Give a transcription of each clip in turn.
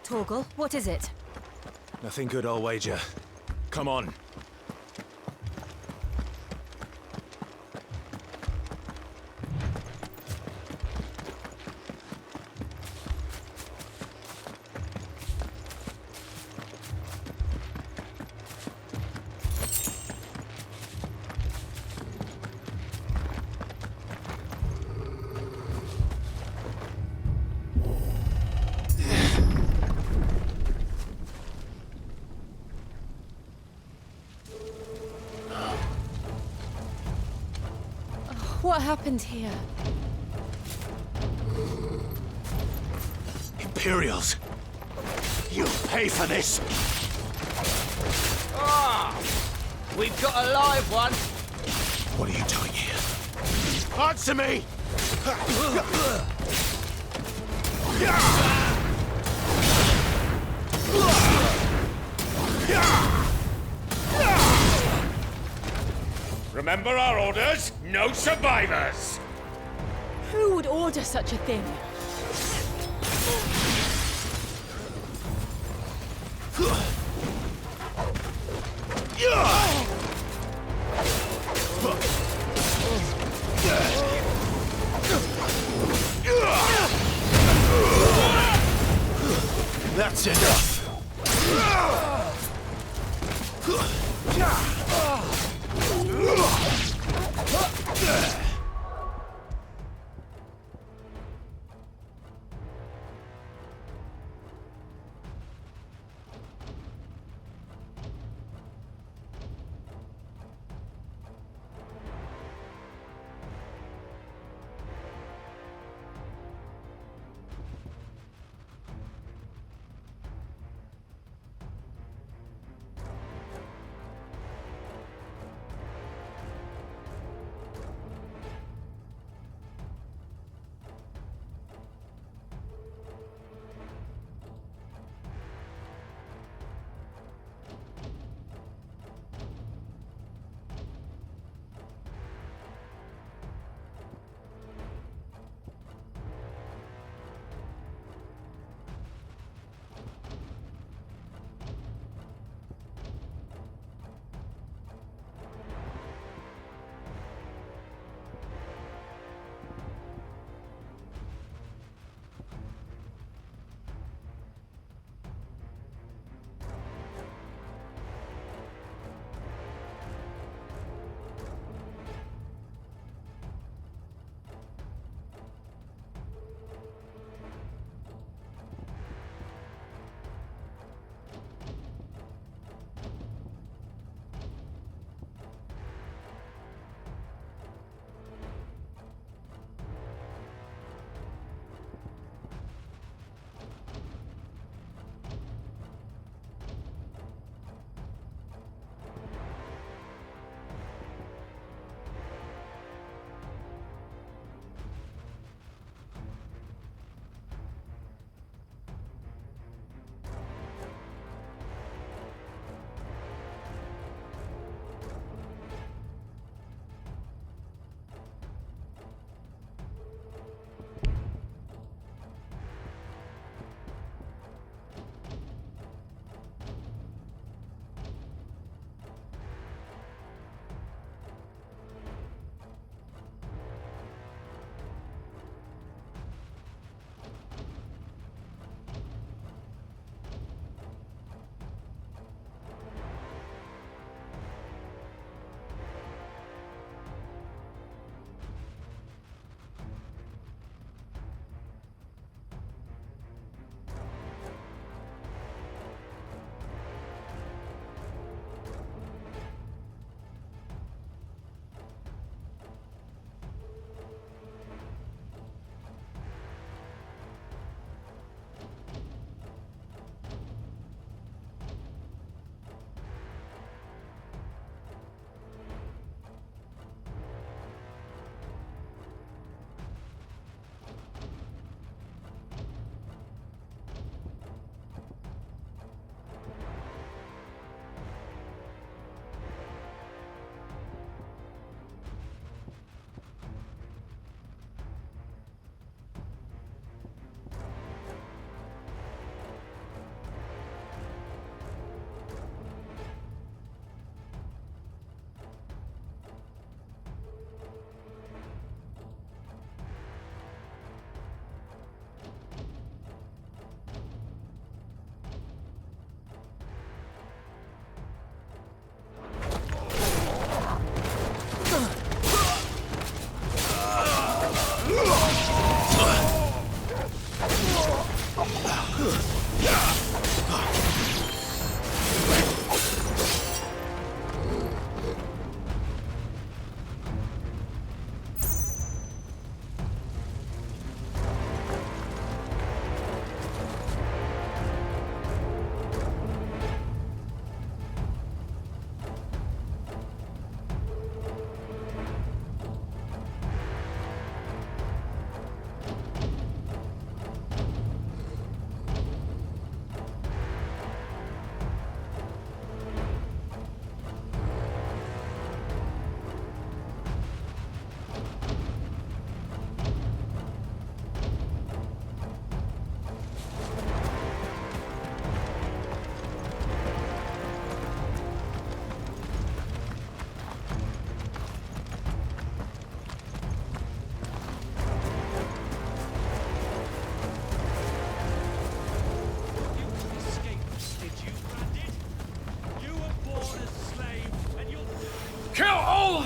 Torgal, what is it? Nothing good, I'll wager. Come on. What happened here? Imperials! You'll pay for this! Ah! We've got a live one! What are you doing here? Answer me! Remember our orders? No survivors! Who would order such a thing? That's enough!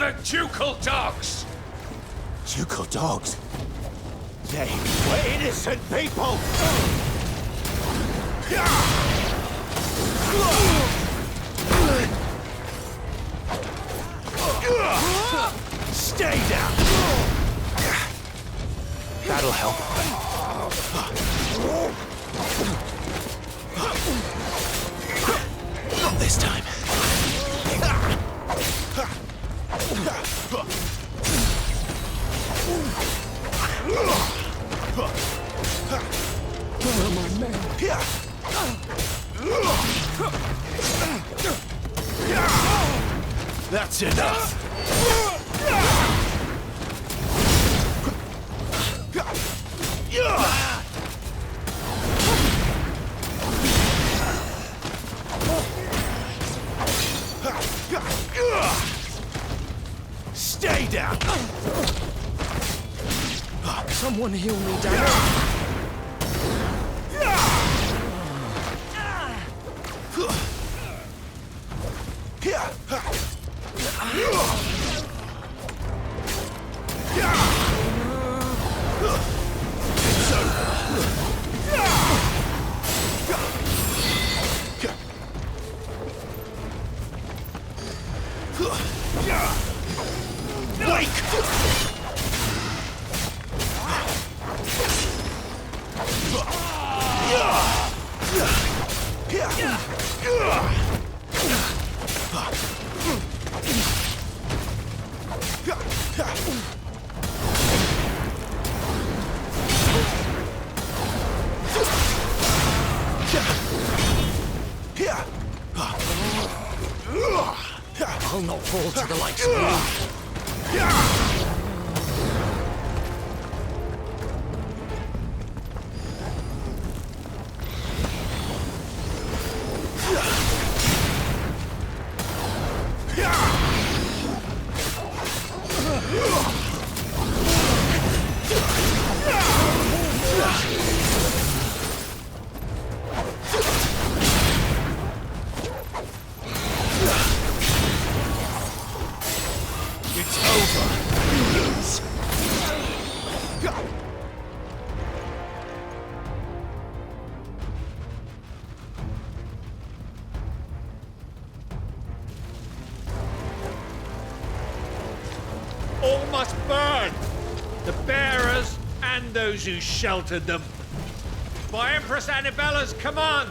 the ducal dogs! Ducal dogs? They were innocent people! Stay down! That'll help. Not this time. That's enough. Stay down. Someone heal me, damn it. I'll not fall to the likes of you. All must burn! The bearers and those who sheltered them. By Empress Annibella's command!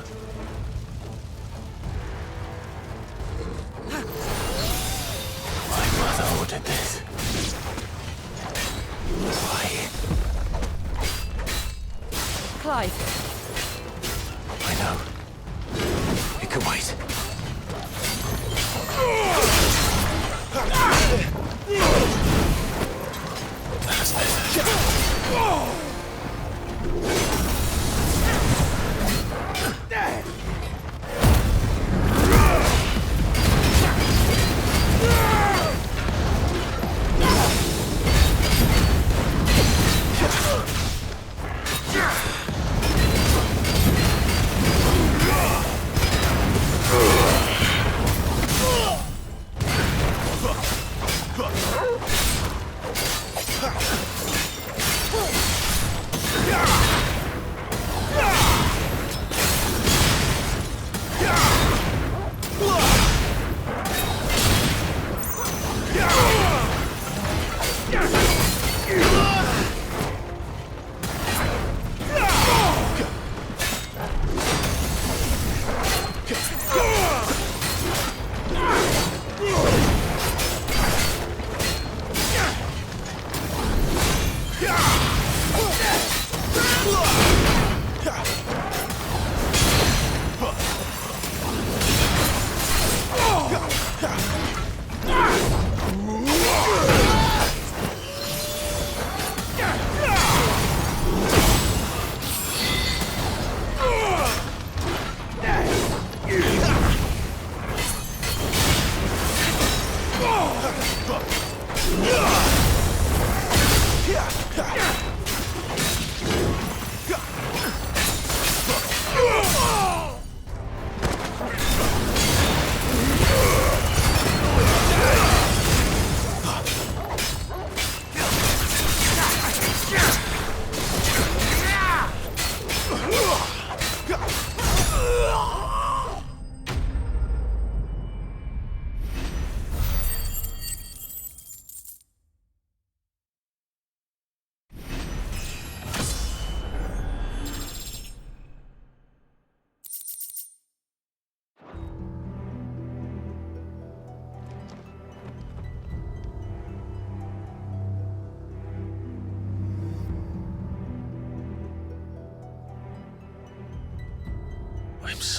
My mother ordered this. Why? Clive, I know. It can wait. That's better.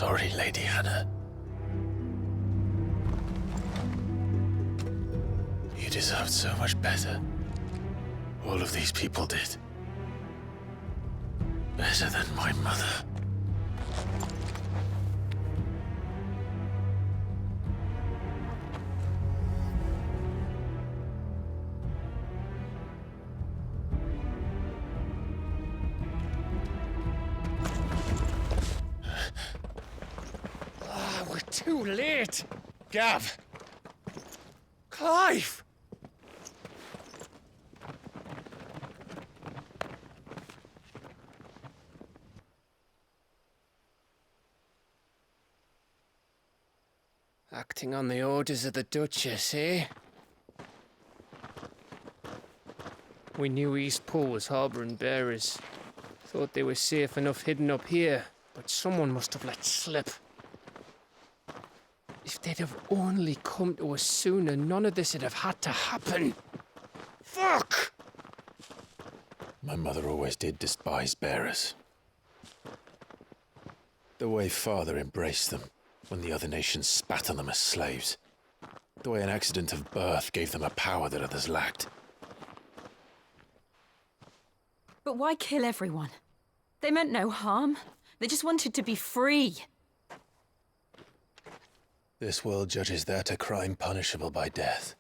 sorry, Lady Hannah. You deserved so much better. All of these people did. Better than my mother. We're too late. Gav! Clive! Acting on the orders of the Duchess, eh? We knew Eastpool was harbouring bearers. Thought they were safe enough hidden up here, but someone must have let slip. If they'd have only come to us sooner, none of this would have had to happen. Fuck! My mother always did despise bearers. The way Father embraced them when the other nations spat on them as slaves. The way an accident of birth gave them a power that others lacked. But why kill everyone? They meant no harm. They just wanted to be free. This world judges that a crime punishable by death.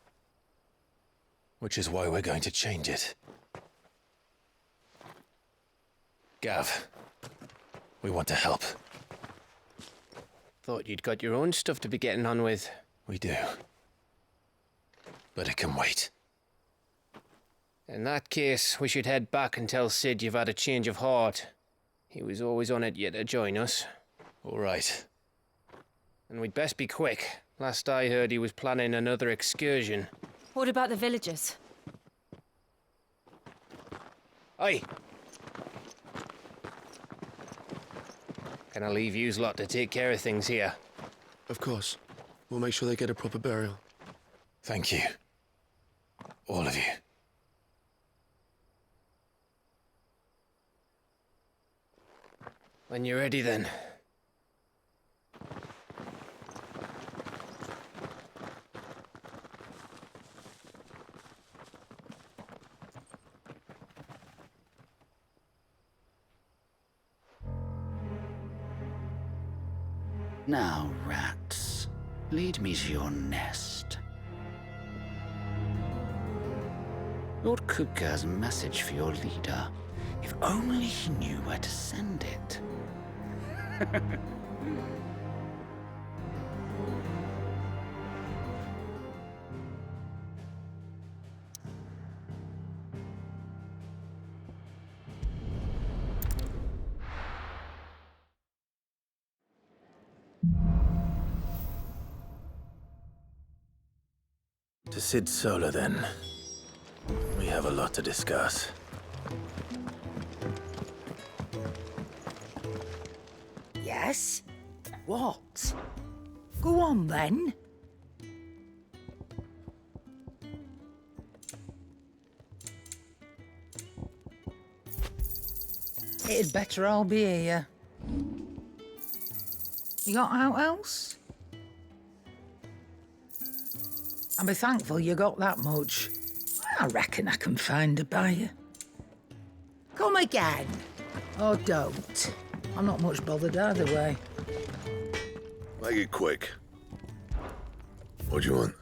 Which is why we're going to change it. Gav, we want to help. Thought you'd got your own stuff to be getting on with. We do. But it can wait. In that case, we should head back and tell Sid you've had a change of heart. He was always on it yet to join us. All right. And we'd best be quick. Last I heard, he was planning another excursion. What about the villagers? Aye. Can I leave yous lot to take care of things here? Of course. We'll make sure they get a proper burial. Thank you. All of you. When you're ready, then. Now, rats, lead me to your nest. Lord Kupka has a message for your leader. If only he knew where to send it. To Sid Solar, then. We have a lot to discuss. Yes? What? Go on, then. It'd better all be here. You got out else? I'll be thankful you got that much. I reckon I can find a buyer. Come again. Or don't. I'm not much bothered either way. Make it quick. What do you want?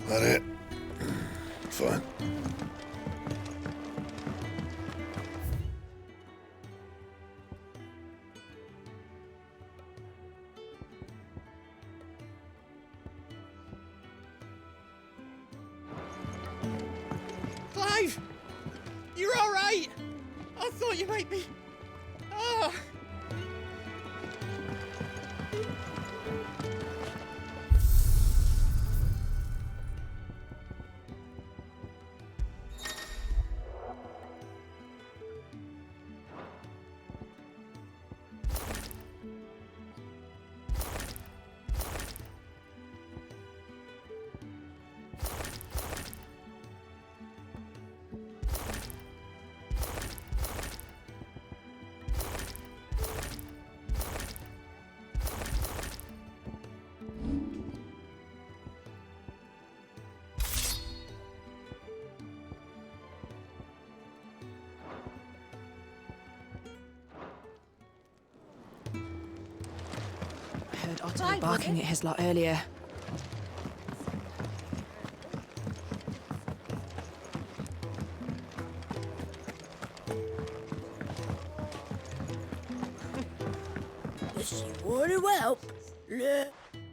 That it? Fine. Clive! You're all right! I thought you might be... Ah! heard Otto barking at his lot earlier.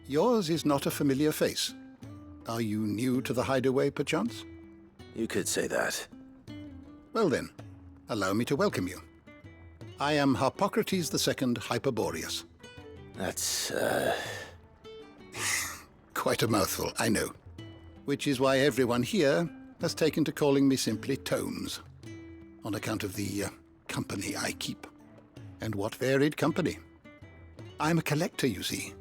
Yours is not a familiar face. Are you new to the hideaway, perchance? You could say that. Well then, allow me to welcome you. I am Harpocrates II Hyperboreus. That's, Quite a mouthful, I know. Which is why everyone here has taken to calling me simply Tomes, on account of the company I keep. And what varied company. I'm a collector, you see.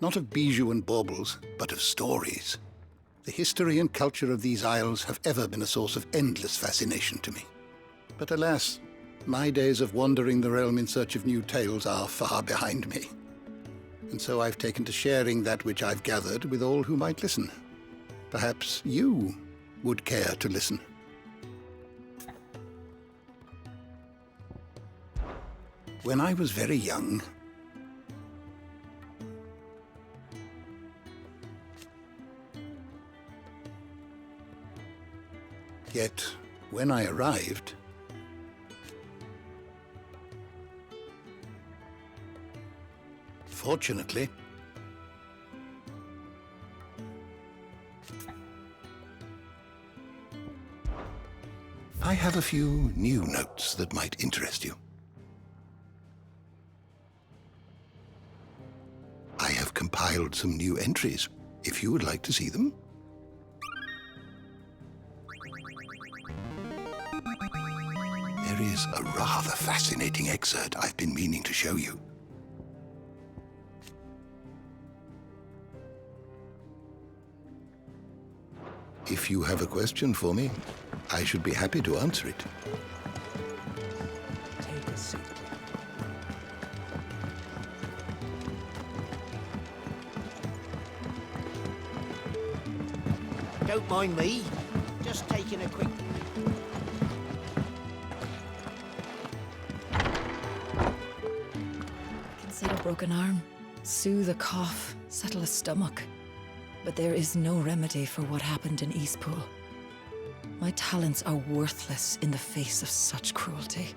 Not of bijou and baubles, but of stories. The history and culture of these isles have ever been a source of endless fascination to me. But alas, my days of wandering the realm in search of new tales are far behind me. And so I've taken to sharing that which I've gathered with all who might listen. Perhaps you would care to listen. When I was very young, yet when I arrived, fortunately, I have a few new notes that might interest you. I have compiled some new entries, if you would like to see them. There is a rather fascinating excerpt I've been meaning to show you. If you have a question for me, I should be happy to answer it. Take a seat. Don't mind me. Just taking a quick... Conceal a broken arm, soothe a cough, settle a stomach. But there is no remedy for what happened in Eastpool. My talents are worthless in the face of such cruelty.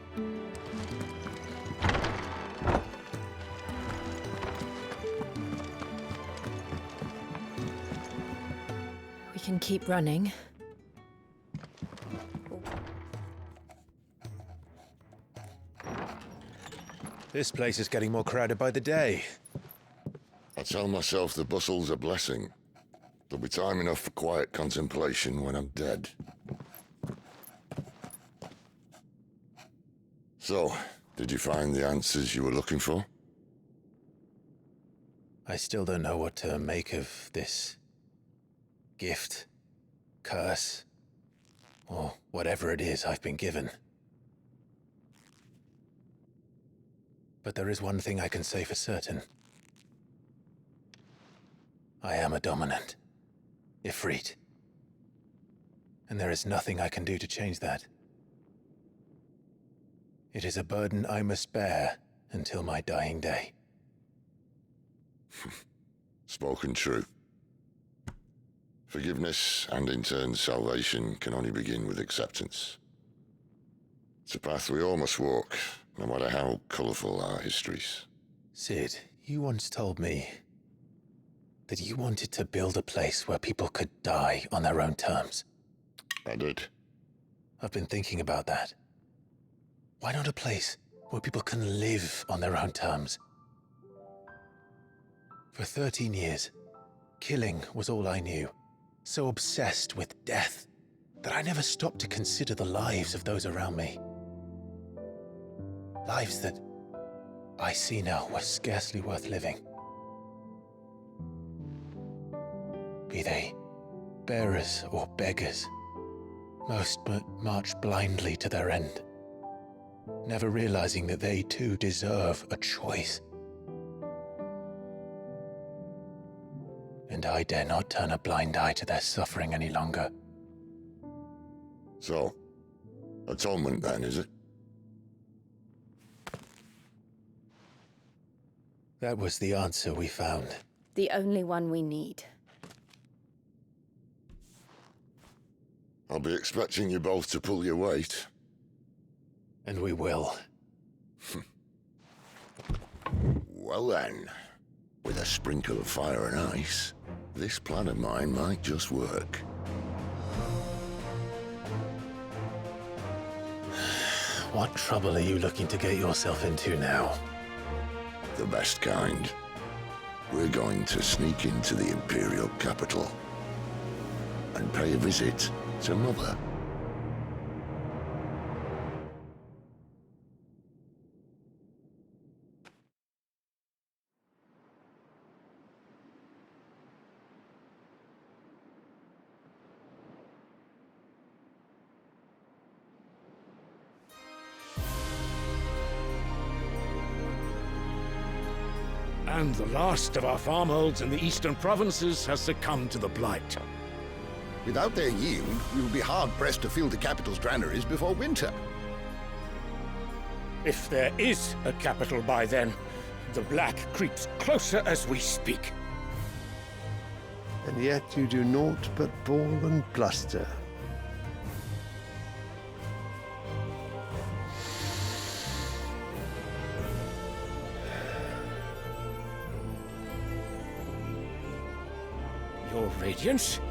We can keep running. This place is getting more crowded by the day. I tell myself the bustle's a blessing. There'll be time enough for quiet contemplation when I'm dead. So, did you find the answers you were looking for? I still don't know what to make of this gift, curse, or whatever it is I've been given. But there is one thing I can say for certain. I am a dominant, Ifrit. And there is nothing I can do to change that. It is a burden I must bear until my dying day. Spoken true. Forgiveness and in turn salvation can only begin with acceptance. It's a path we all must walk, no matter how colourful our histories. Sid, you once told me that you wanted to build a place where people could die on their own terms. I did. I've been thinking about that. Why not a place where people can live on their own terms? For 13 years, killing was all I knew. So obsessed with death that I never stopped to consider the lives of those around me. Lives that I see now were scarcely worth living. Be they bearers or beggars, most march blindly to their end, never realizing that they too deserve a choice. And I dare not turn a blind eye to their suffering any longer. So, atonement then, is it? That was the answer we found. The only one we need. I'll be expecting you both to pull your weight. And we will. Well then, with a sprinkle of fire and ice, this plan of mine might just work. What trouble are you looking to get yourself into now? The best kind. We're going to sneak into the Imperial capital and pay a visit to Mother. And the last of our farmholds in the eastern provinces has succumbed to the blight. Without their yield, we will be hard-pressed to fill the capital's granaries before winter. If there is a capital by then, the black creeps closer as we speak. And yet you do naught but bawl and bluster. Your Radiance?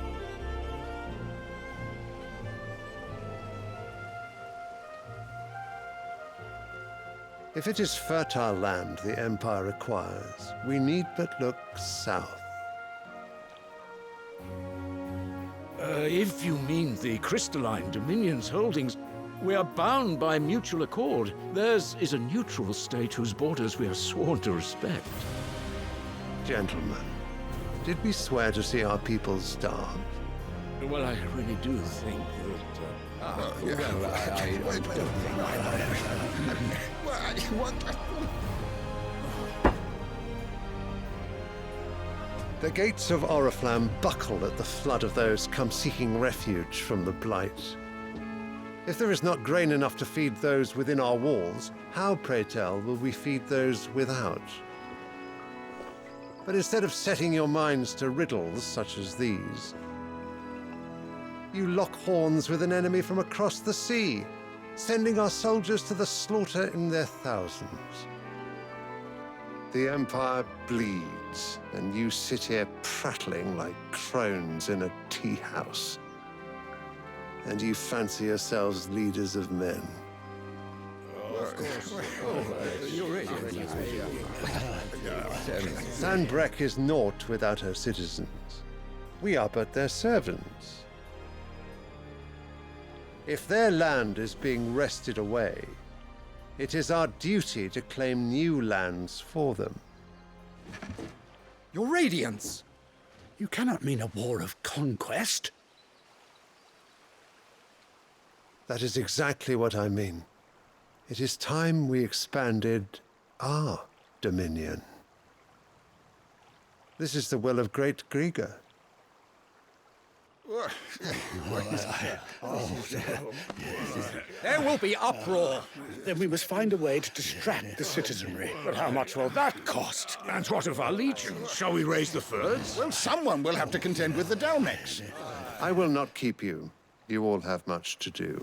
If it is fertile land the Empire requires, we need but look south. If you mean the crystalline Dominion's holdings, we are bound by mutual accord. Theirs is a neutral state whose borders we are sworn to respect. Gentlemen, did we swear to see our people starve? Well, I really do think that... The gates of Oriflamme buckle at the flood of those come seeking refuge from the blight. If there is not grain enough to feed those within our walls, how, pray tell, will we feed those without? But instead of setting your minds to riddles such as these, you lock horns with an enemy from across the sea, sending our soldiers to the slaughter in their thousands. The Empire bleeds, and you sit here prattling like crones in a tea house. And you fancy yourselves leaders of men. Sanbreque is naught without her citizens. We are but their servants. If their land is being wrested away, it is our duty to claim new lands for them. Your Radiance! You cannot mean a war of conquest. That is exactly what I mean. It is time we expanded our dominion. This is the will of great Grieger. There will be uproar. Then we must find a way to distract the citizenry. But how much will that cost? And what of our legions? Shall we raise the furs? Well, someone will have to contend with the Dalmex. I will not keep you. You all have much to do.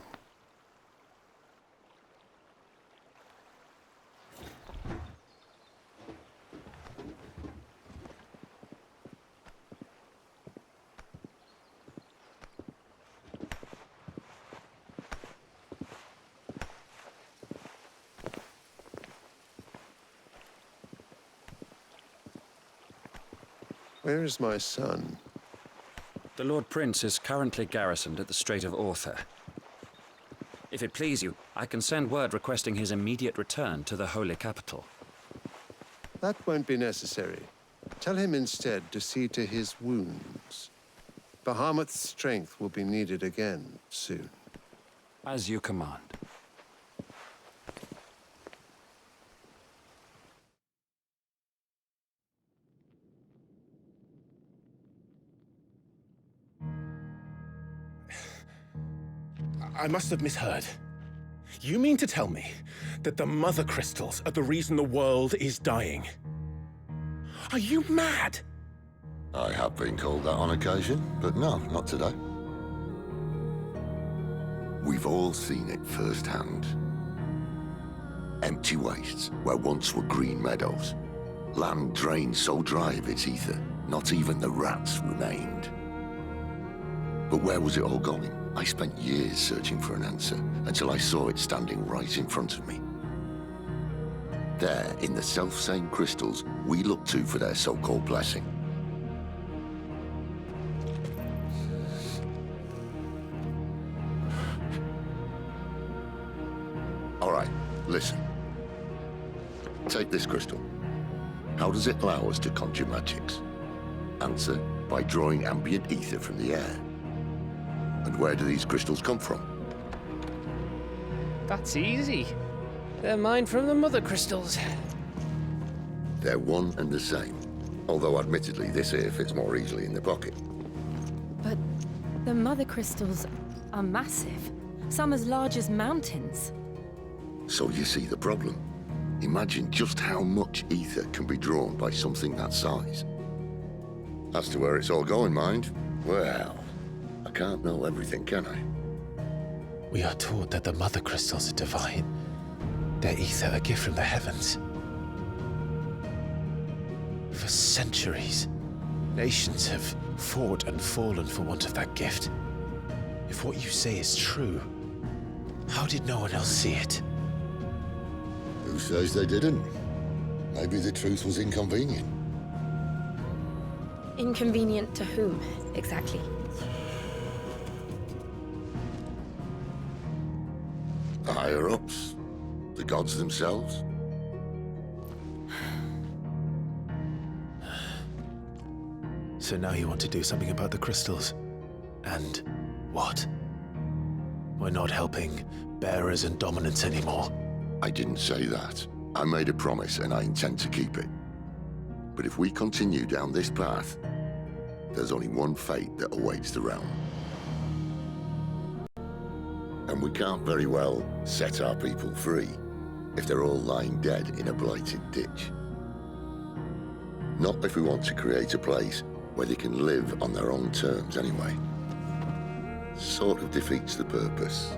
Where is my son? The Lord Prince is currently garrisoned at the Strait of Author. If it please you, I can send word requesting his immediate return to the Holy Capital. That won't be necessary. Tell him instead to see to his wounds. Bahamut's strength will be needed again soon. As you command. I must have misheard. You mean to tell me that the Mother Crystals are the reason the world is dying? Are you mad? I have been called that on occasion, but no, not today. We've all seen it firsthand. Empty wastes where once were green meadows. Land drained so dry of its ether, not even the rats remained. But where was it all going? I spent years searching for an answer, until I saw it standing right in front of me. There, in the self-same crystals we look to for their so-called blessing. All right, listen. Take this crystal. How does it allow us to conjure magics? Answer, by drawing ambient ether from the air. And where do these crystals come from? That's easy. They're mined from the mother crystals. They're one and the same. Although admittedly, this here fits more easily in the pocket. But the mother crystals are massive. Some as large as mountains. So you see the problem. Imagine just how much ether can be drawn by something that size. As to where it's all going, mind, well, I can't know everything, can I? We are taught that the mother crystals are divine. Their ether a gift from the heavens. For centuries, nations have fought and fallen for want of that gift. If what you say is true, how did no one else see it? Who says they didn't? Maybe the truth was inconvenient. Inconvenient to whom, exactly? The higher-ups? The gods themselves? So now you want to do something about the crystals. And what? We're not helping bearers and dominants anymore. I didn't say that. I made a promise and I intend to keep it. But if we continue down this path, there's only one fate that awaits the realm. And we can't very well set our people free if they're all lying dead in a blighted ditch. Not if we want to create a place where they can live on their own terms anyway. Sort of defeats the purpose.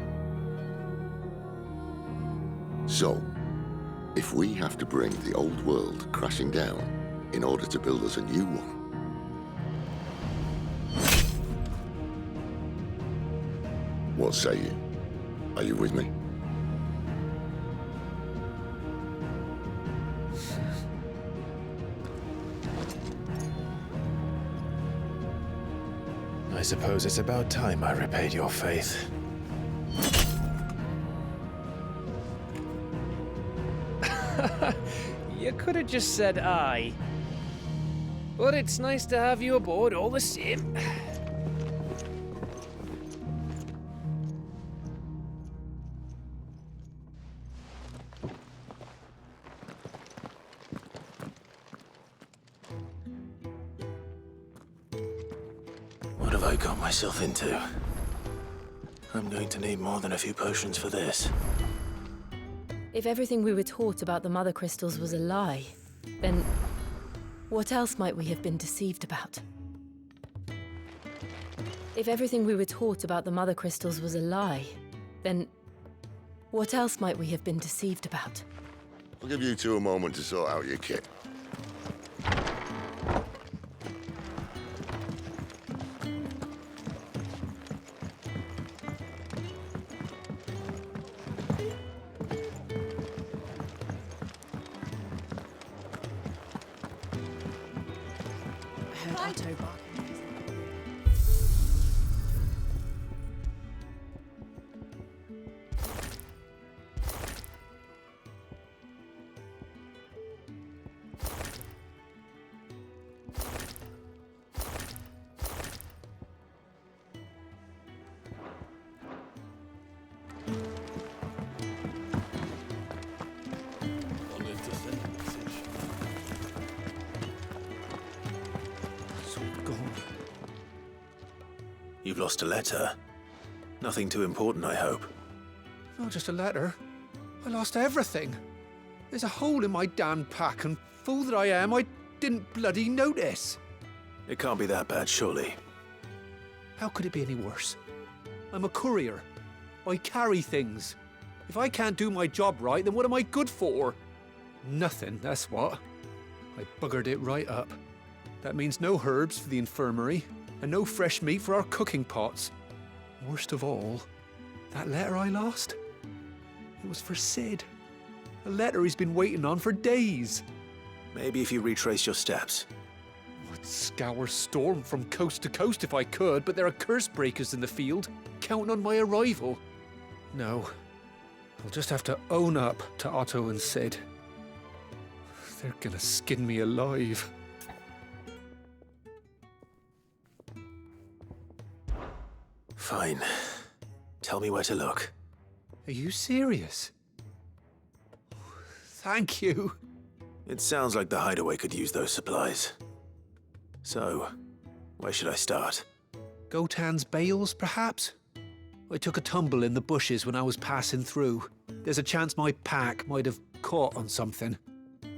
So, if we have to bring the old world crashing down in order to build us a new one, what say you? Are you with me? I suppose it's about time I repaid your faith. You could have just said aye. But it's nice to have you aboard all the same. What have I got myself into? I'm going to need more than a few potions for this. If everything we were taught about the mother crystals was a lie, then what else might we have been deceived about? If everything we were taught about the mother crystals was a lie, then what else might we have been deceived about? I'll give you two a moment to sort out your kit. You've lost a letter. Nothing too important, I hope. Not just a letter. I lost everything. There's a hole in my damned pack, and fool that I am, I didn't bloody notice. It can't be that bad, surely. How could it be any worse? I'm a courier. I carry things. If I can't do my job right, then what am I good for? Nothing, that's what. I buggered it right up. That means no herbs for the infirmary, and no fresh meat for our cooking pots. Worst of all, that letter I lost? It was for Sid. A letter he's been waiting on for days. Maybe if you retrace your steps. I'd scour Storm from coast to coast if I could, but there are curse breakers in the field, counting on my arrival. No, I'll just have to own up to Otto and Sid. They're gonna skin me alive. Fine. Tell me where to look. Are you serious? Thank you. It sounds like the hideaway could use those supplies. So, where should I start? Gotan's bales, perhaps? I took a tumble in the bushes when I was passing through. There's a chance my pack might have caught on something.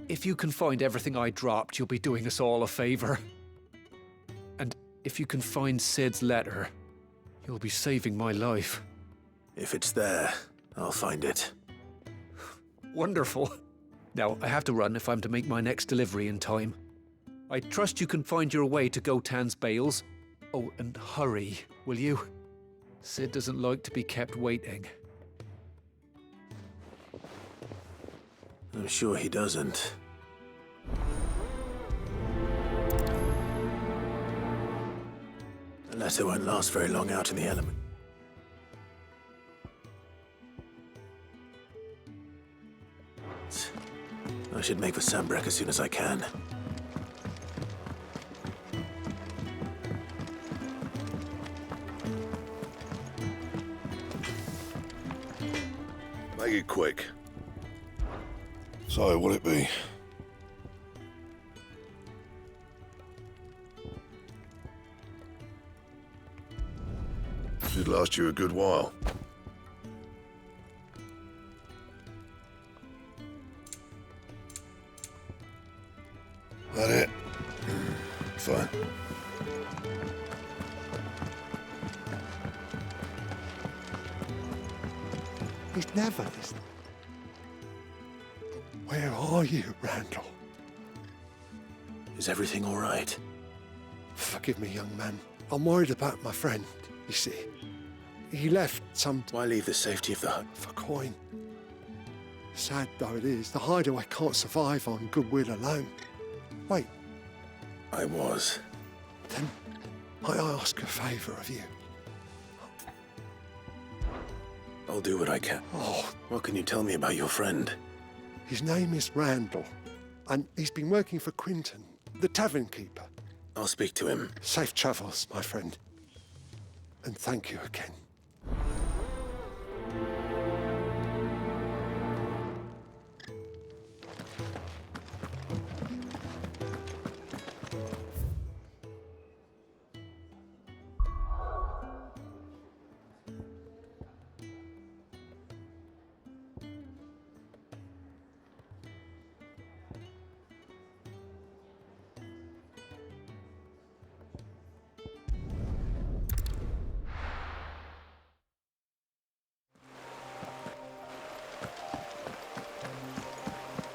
If you can find everything I dropped, you'll be doing us all a favor. And if you can find Sid's letter, you'll be saving my life. If it's there, I'll find it. Wonderful. Now, I have to run if I'm to make my next delivery in time. I trust you can find your way to Gotan's bales. Oh, and hurry, will you? Sid doesn't like to be kept waiting. I'm sure he doesn't. The letter won't last very long out in the element. I should make for Sambrek as soon as I can. Make it quick. So, what'll it be? Should last you a good while. That it? Fine. He's never listening. Where are you, Randall? Is everything all right? Forgive me, young man. I'm worried about my friend, you see. He left some... Why leave the safety of the hut? For coin. Sad though it is, the hideaway can't survive on goodwill alone. Wait. I was. Then might I ask a favour of you? I'll do what I can. Oh. What can you tell me about your friend? His name is Randall, and he's been working for Quinton, the tavern keeper. I'll speak to him. Safe travels, my friend. And thank you again.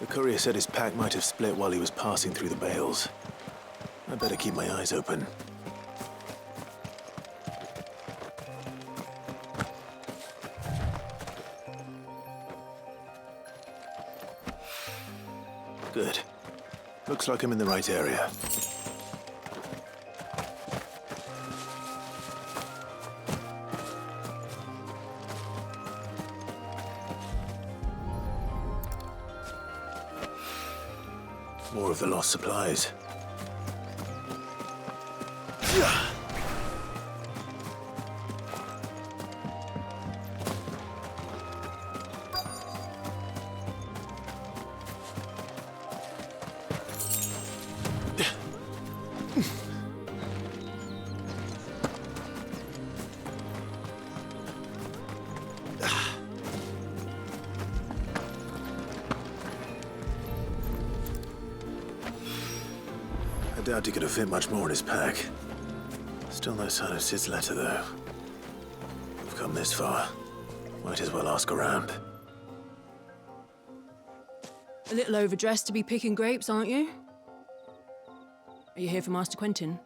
The courier said his pack might have split while he was passing through the bales. I better keep my eyes open. Good. Looks like I'm in the right area. More of the lost supplies. doubt he could have fit much more in his pack. Still no sign of Sid's letter, though. We've come this far. Might as well ask around. A little overdressed to be picking grapes, aren't you? Are you here for Master Quentin?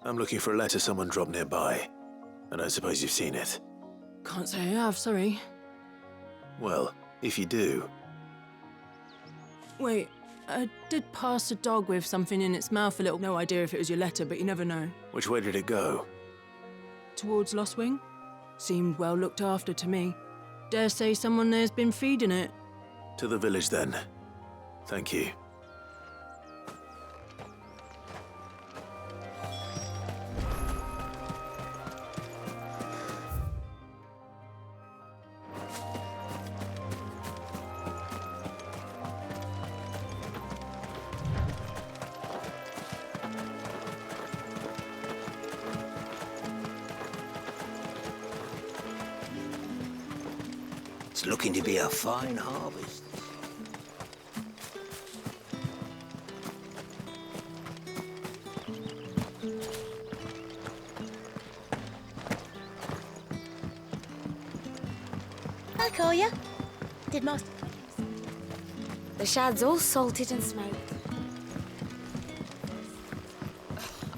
I'm looking for a letter someone dropped nearby. I don't suppose you've seen it. Can't say I have, sorry. Well, if you do... Wait, I did pass a dog with something in its mouth a little. No idea if it was your letter, but you never know. Which way did it go? Towards Lost Wing? Seemed well looked after to me. Dare say someone there's been feeding it. To the village, then. Thank you. It's looking to be a fine harvest. I call you. Did Master... The shad's all salted and smoked.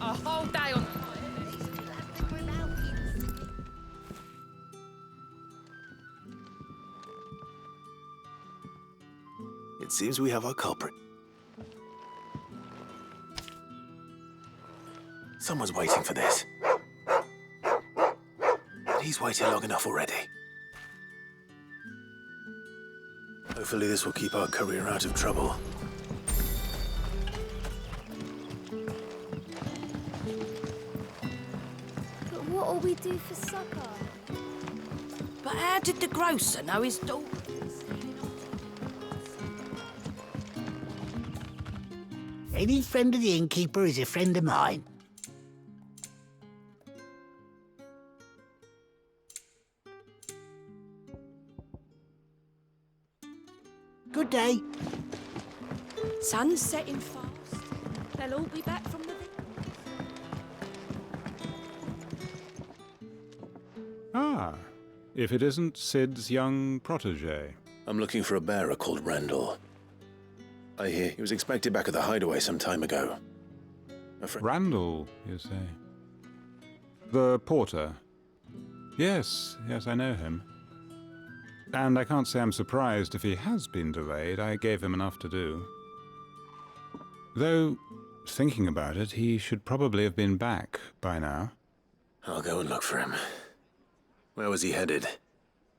A whole day on... It seems we have our culprit. Someone's waiting for this. And he's waited long enough already. Hopefully this will keep our courier out of trouble. But what'll we do for supper? But how did the grocer know his daughter? Any friend of the innkeeper is a friend of mine. Good day. Sun's setting fast. They'll all be back from the village. Ah, if it isn't Sid's young protege. I'm looking for a bearer called Randall. I hear he was expected back at the hideaway some time ago. Randall, you say? The porter? Yes, I know him. And I can't say I'm surprised if he has been delayed. I gave him enough to do. Though, thinking about it, he should probably have been back by now. I'll go and look for him. Where was he headed?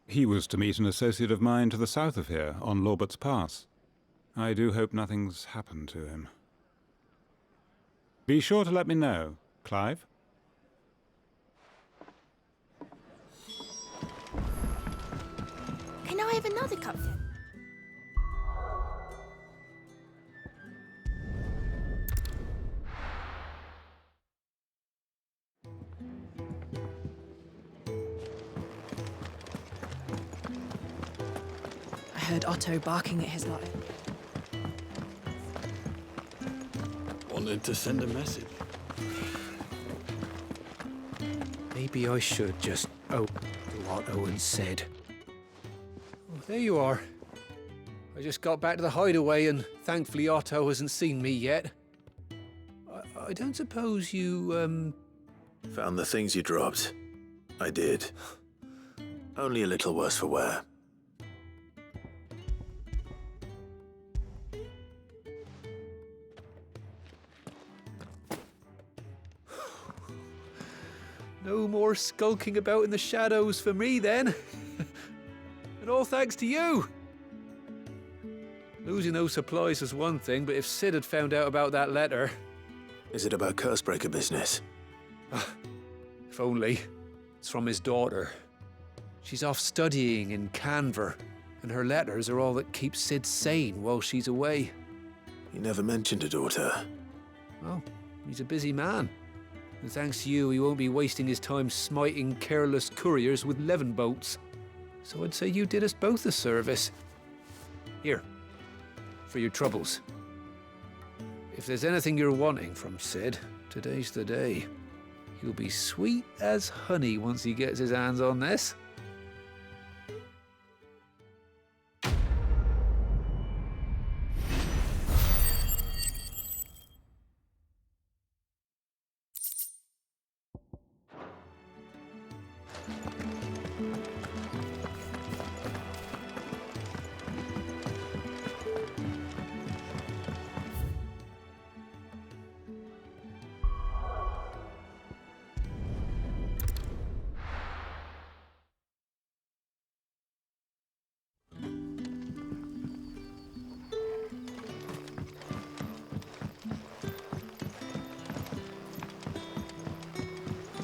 He was to meet an associate of mine to the south of here, on Lorbert's Pass. I do hope nothing's happened to him. Be sure to let me know, Clive. Can I have another cup then? I heard Otto barking at his life. Wanted to send a message. Maybe I should just open what Owen said. Oh, there you are. I just got back to the hideaway and thankfully Otto hasn't seen me yet. I don't suppose you, Found the things you dropped. I did. Only a little worse for wear. No more skulking about in the shadows for me, then. And all thanks to you. Losing those supplies was one thing, but if Sid had found out about that letter... Is it about Cursebreaker business? If only. It's from his daughter. She's off studying in Canver, and her letters are all that keeps Sid sane while she's away. He never mentioned a daughter. Oh, he's a busy man. And thanks to you, he won't be wasting his time smiting careless couriers with levin boats. So I'd say you did us both a service. Here, for your troubles. If there's anything you're wanting from Sid, today's the day. He'll be sweet as honey once he gets his hands on this.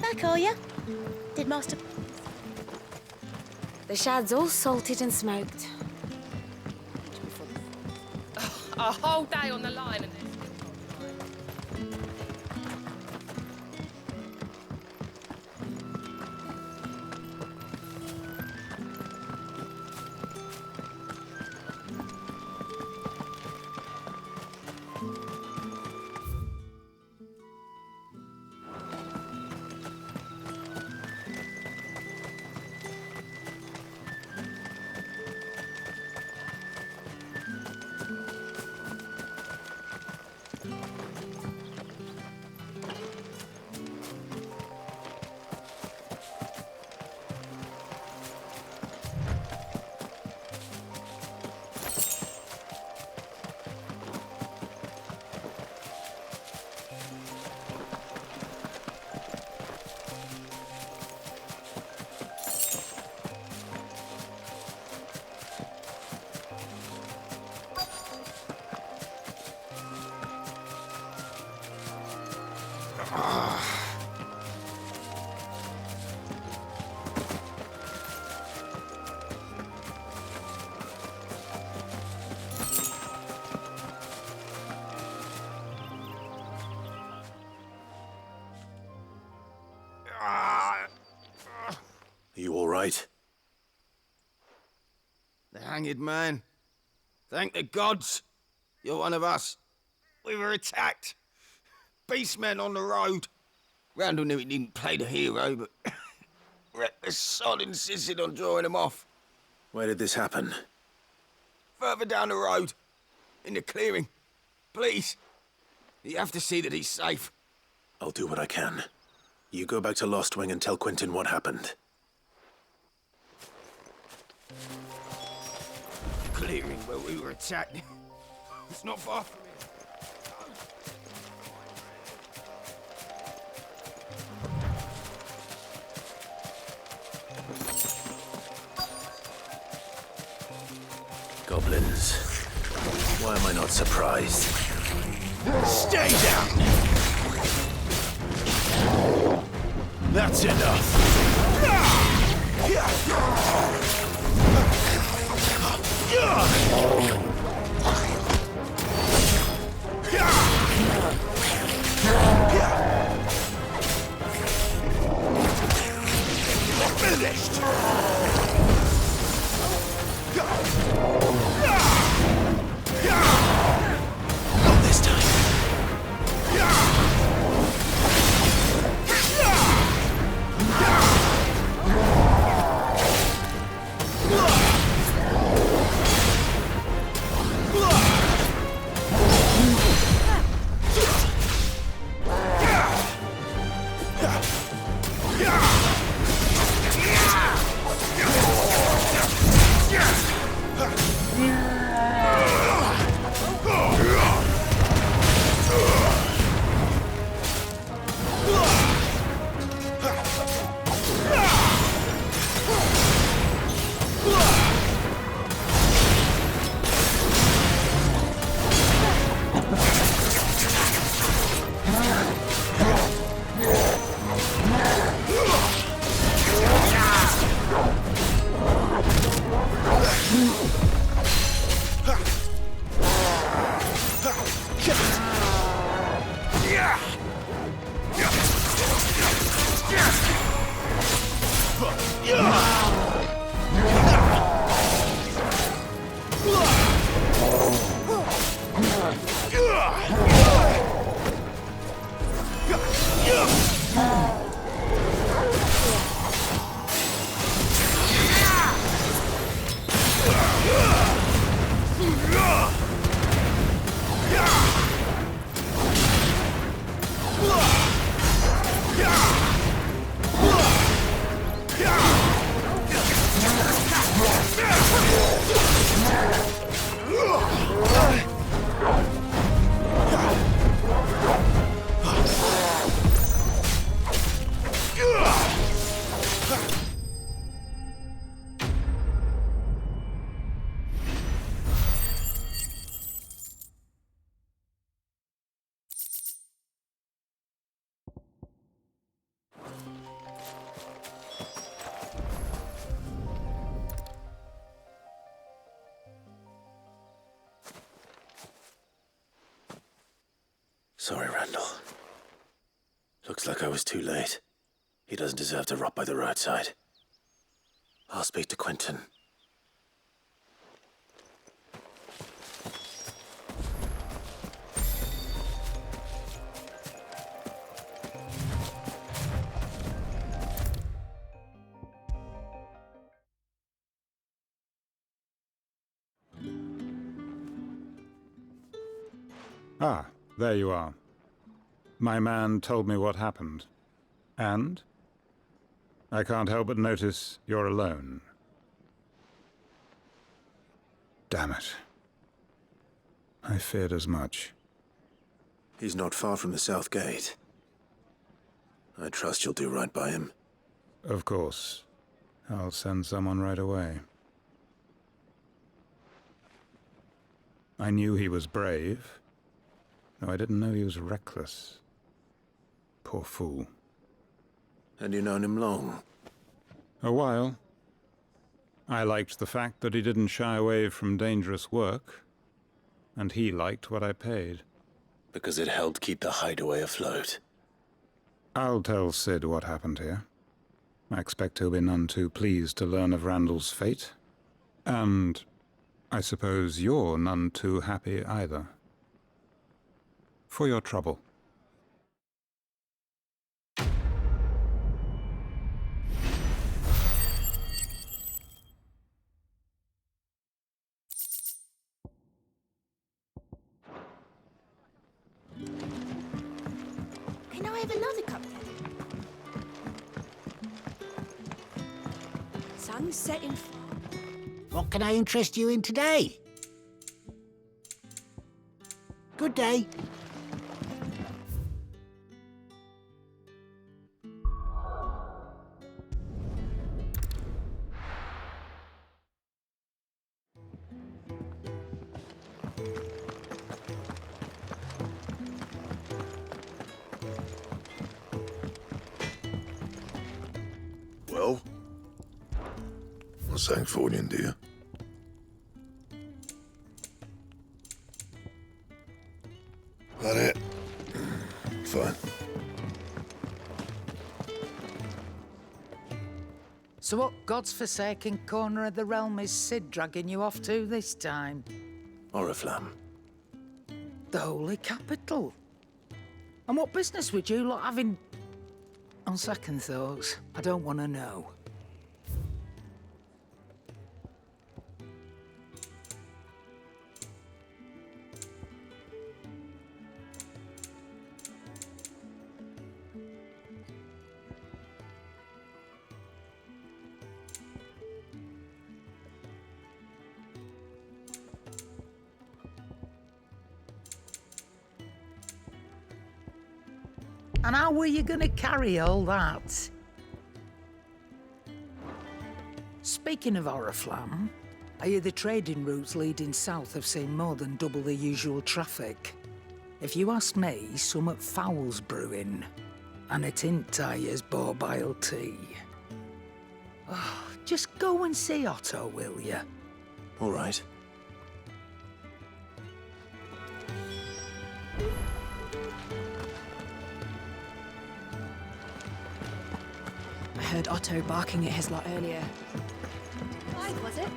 Back, are ya? Did Master... The shad's all salted and smoked. A whole day on the line and this. You all right? The hanged man. Thank the gods. You're one of us. We were attacked. Beastmen on the road. Randall knew he didn't play the hero, but the sod insisted on drawing him off. Where did this happen? Further down the road. In the clearing. Please. You have to see that he's safe. I'll do what I can. You go back to Lost Wing and tell Quentin what happened. Clearing where we were attacked. It's not far from here. Goblins. Why am I not surprised? Stay down! That's enough! Finished! Not this time. Sorry, Randall. Looks like I was too late. He doesn't deserve to rot by the roadside. I'll speak to Quentin. Ah, there you are. My man told me what happened. And? I can't help but notice you're alone. Damn it. I feared as much. He's not far from the South Gate. I trust you'll do right by him. Of course. I'll send someone right away. I knew he was brave. No, I didn't know he was reckless. Poor fool. And you've known him long? A while. I liked the fact that he didn't shy away from dangerous work, and he liked what I paid. Because it helped keep the hideaway afloat. I'll tell Sid what happened here. I expect he'll be none too pleased to learn of Randall's fate. And I suppose you're none too happy either. For your trouble. Can I have another cup? Sun's setting. What can I interest you in today? Good day. Well, what's that for you, dear? That it? Fine. So what God's forsaken corner of the realm is Sid dragging you off to this time? Oriflamme. The Holy Capital. And what business would you lot having? On second thoughts, I don't want to know. And how were you going to carry all that? Speaking of Oriflamme, I hear the trading routes leading south have seen more than double the usual traffic. If you ask me, summat foul's brewing. And it ain't Tyre's borbile tea. Oh, just go and see Otto, will you? All right. I heard Otto barking at his lot earlier. Why was it?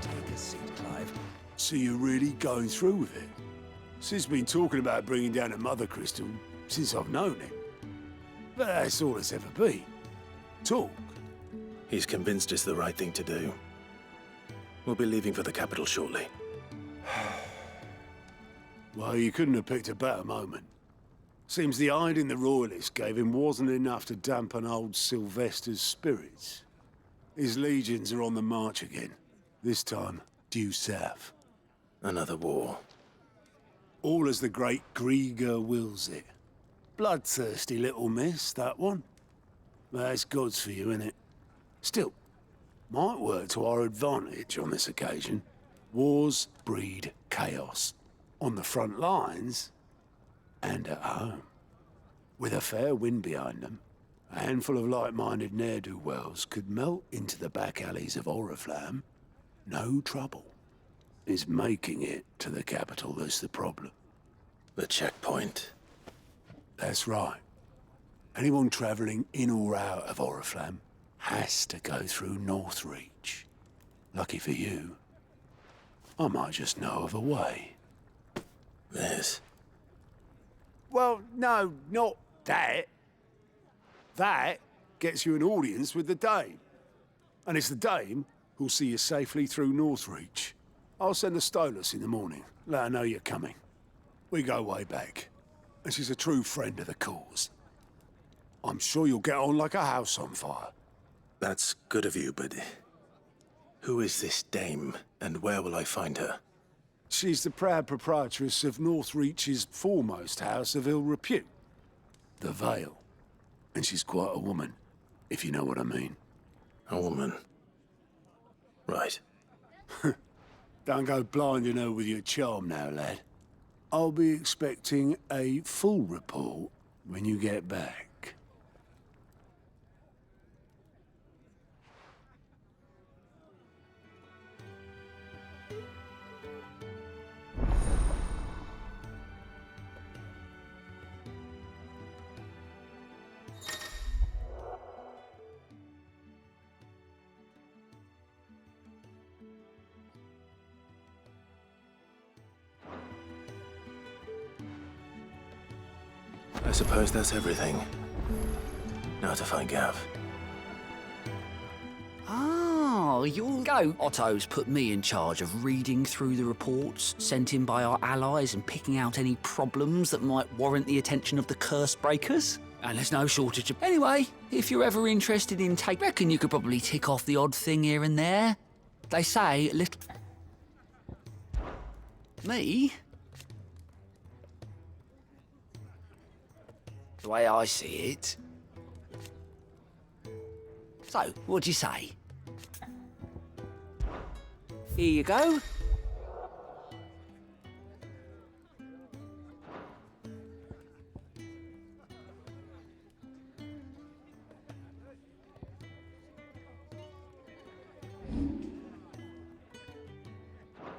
Take a seat, Clive. So you're really going through with it? Sid's been talking about bringing down a mother crystal since I've known him. But that's all it's ever been. Talk. He's convinced it's the right thing to do. We'll be leaving for the capital shortly. Well, you couldn't have picked a better moment. Seems the hiding the Royalists gave him wasn't enough to dampen old Sylvester's spirits. His legions are on the march again. This time, due south. Another war. All as the great Grieger wills it. Bloodthirsty little miss, that one. That's God's for you, innit? Still, might work to our advantage on this occasion. Wars breed chaos. On the front lines, and at home. With a fair wind behind them, a handful of like-minded ne'er-do-wells could melt into the back alleys of Oriflamme. No trouble. It's making it to the capital that's the problem. The checkpoint. That's right. Anyone travelling in or out of Oriflamme has to go through Northreach. Lucky for you, I might just know of a way. This? Well, no, not that. That gets you an audience with the Dame. And it's the Dame who'll see you safely through Northreach. I'll send a Stolas in the morning, let her know you're coming. We go way back, and she's a true friend of the cause. I'm sure you'll get on like a house on fire. That's good of you, but who is this Dame, and where will I find her? She's the proud proprietress of Northreach's foremost house of ill repute, the Vale. And she's quite a woman, if you know what I mean. A woman? Right. Don't go blinding her with your charm now, lad. I'll be expecting a full report when you get back. I suppose that's everything. Now to find Gav. Oh, you'll go. Otto's put me in charge of reading through the reports sent in by our allies and picking out any problems that might warrant the attention of the curse breakers. And there's no shortage of... Anyway, if you're ever interested in reckon you could probably tick off the odd thing here and there. They say little... Me? The way I see it. So, what do you say? Here you go.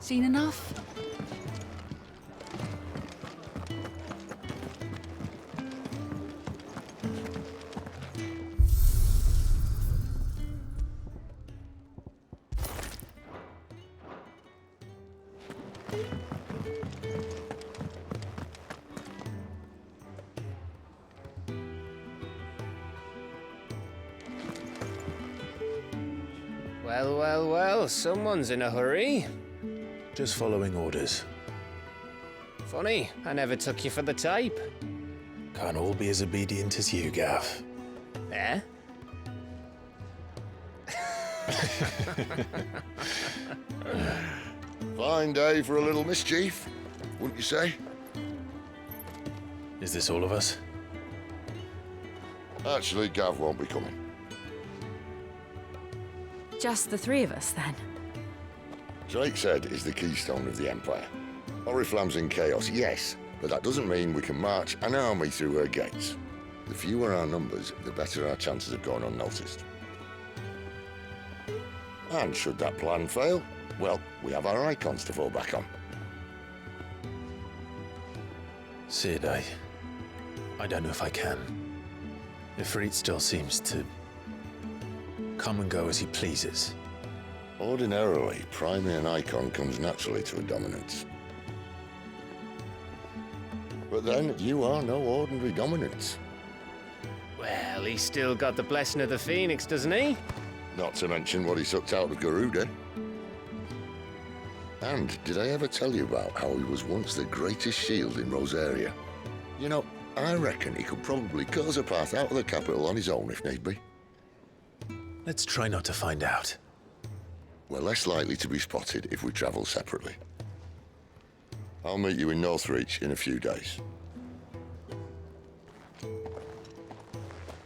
Seen enough? Well, well, well, someone's in a hurry. Just following orders. Funny, I never took you for the type. Can't all be as obedient as you, Gav. Eh? Fine day for a little mischief, wouldn't you say? Is this all of us? Actually, Gav won't be coming. Just the three of us, then? Drake's Head is the keystone of the Empire. Oriflamme's in chaos, yes, but that doesn't mean we can march an army through her gates. The fewer our numbers, the better our chances of going unnoticed. And should that plan fail, well, we have our Eikons to fall back on. Sid, I don't know if I can. Ifrit still seems to come and go as he pleases. Ordinarily, priming an Eikon comes naturally to a dominance. But then, you are no ordinary dominance. Well, he's still got the blessing of the Phoenix, doesn't he? Not to mention what he sucked out of Garuda. And did I ever tell you about how he was once the greatest shield in Rosaria? You know, I reckon he could probably cut us a path out of the capital on his own if need be. Let's try not to find out. We're less likely to be spotted if we travel separately. I'll meet you in Northreach in a few days.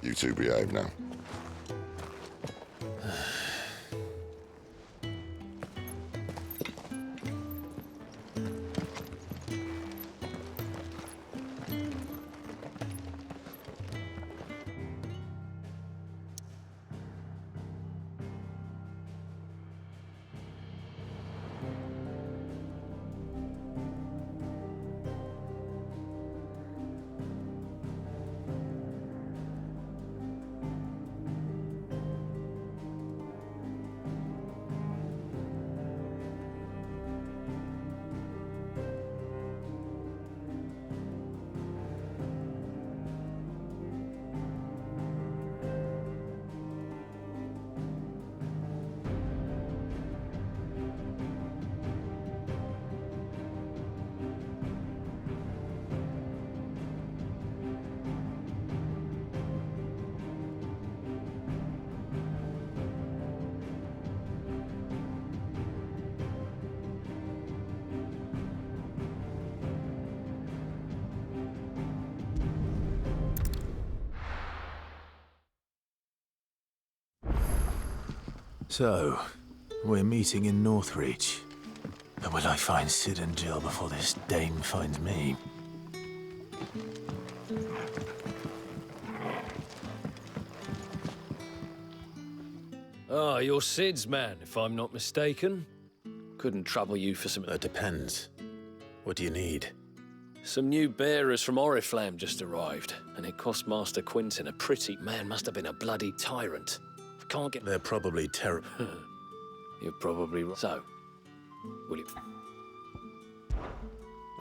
You two behave now. So, we're meeting in Northreach. And will I find Sid and Jill before this dame finds me? Ah, you're Sid's man, if I'm not mistaken. Couldn't trouble you for some... That depends. What do you need? Some new bearers from Oriflamme just arrived, and it cost Master Quintin a pretty... Man must have been a bloody tyrant. Can't get... They're probably terrible. You're probably right. So, will you...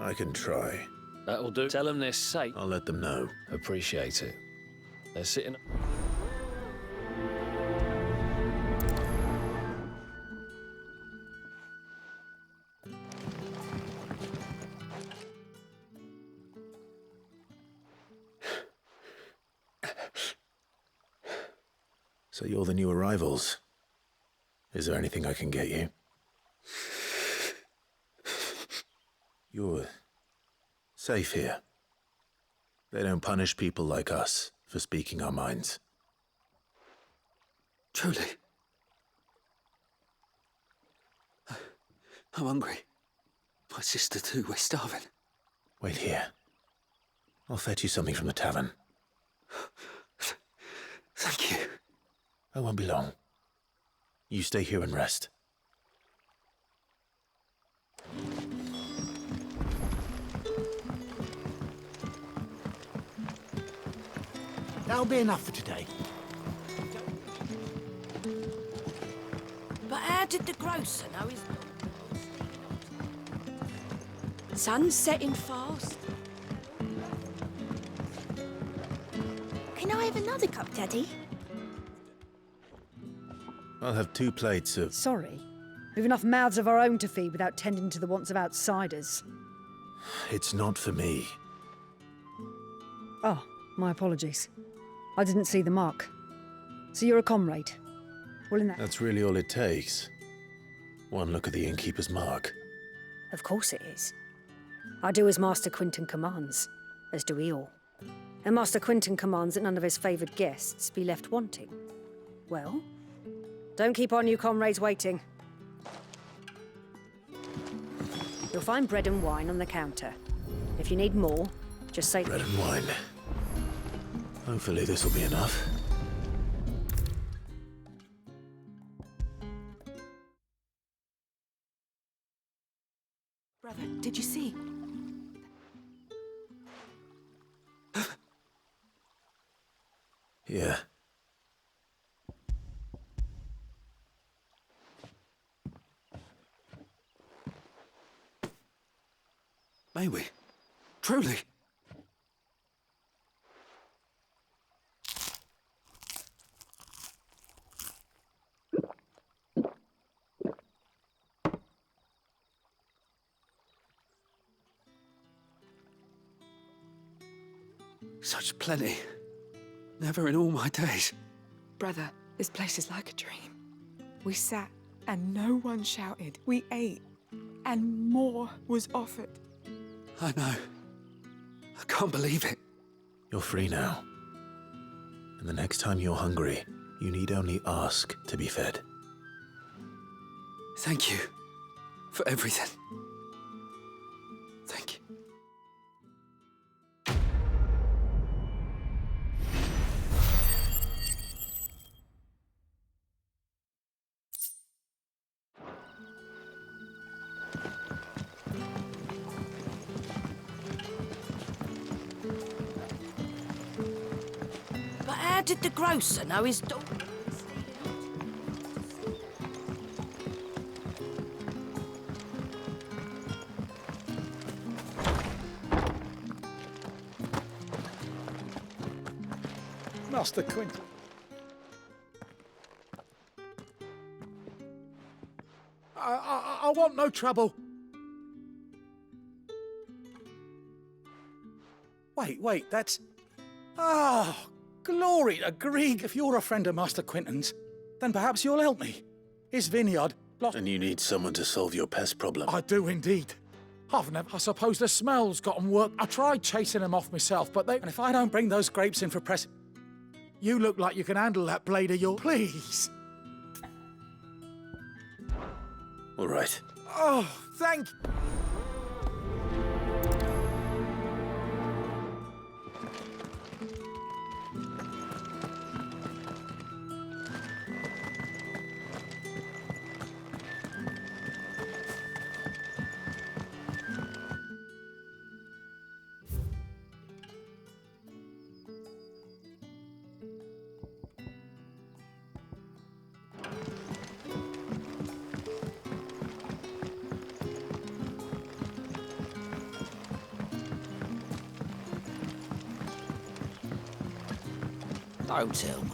I can try. That'll do. Tell them they're safe. I'll let them know. Appreciate it. They're sitting... So you're the new arrivals. Is there anything I can get you? You're safe here. They don't punish people like us for speaking our minds. Truly. I'm hungry. My sister too, we're starving. Wait here. I'll fetch you something from the tavern. Thank you. I won't be long. You stay here and rest. That'll be enough for today. But how did the grocer know his... Sun's setting fast. Can I have another cup, Daddy? I'll have 2 plates of... Sorry. We've enough mouths of our own to feed without tending to the wants of outsiders. It's not for me. Oh, my apologies. I didn't see the mark. So you're a comrade? Well, in that... That's really all it takes. One look at the innkeeper's mark. Of course it is. I do as Master Quintin commands, as do we all. And Master Quintin commands that none of his favoured guests be left wanting. Well, don't keep our new comrades waiting. You'll find bread and wine on the counter. If you need more, just say... Bread and wine. Hopefully this will be enough. Brother, did you see? Yeah. May we? Truly? Such plenty. Never in all my days. Brother, this place is like a dream. We sat and no one shouted. We ate and more was offered. I know. I can't believe it. You're free now. And the next time you're hungry, you need only ask to be fed. Thank you for everything. Thank you. But how did the grocer know his daughter? Master Quintin. I want no trouble. Wait, that's... Oh, glory to Grieg. If you're a friend of Master Quintin's, then perhaps you'll help me. His vineyard... And you need someone to solve your pest problem. I do indeed. I suppose the smell's got 'em worked. I tried chasing them off myself, but they... And if I don't bring those grapes in for press... You look like you can handle that blade of yours. Please. All right. Oh, thank... Don't tell me.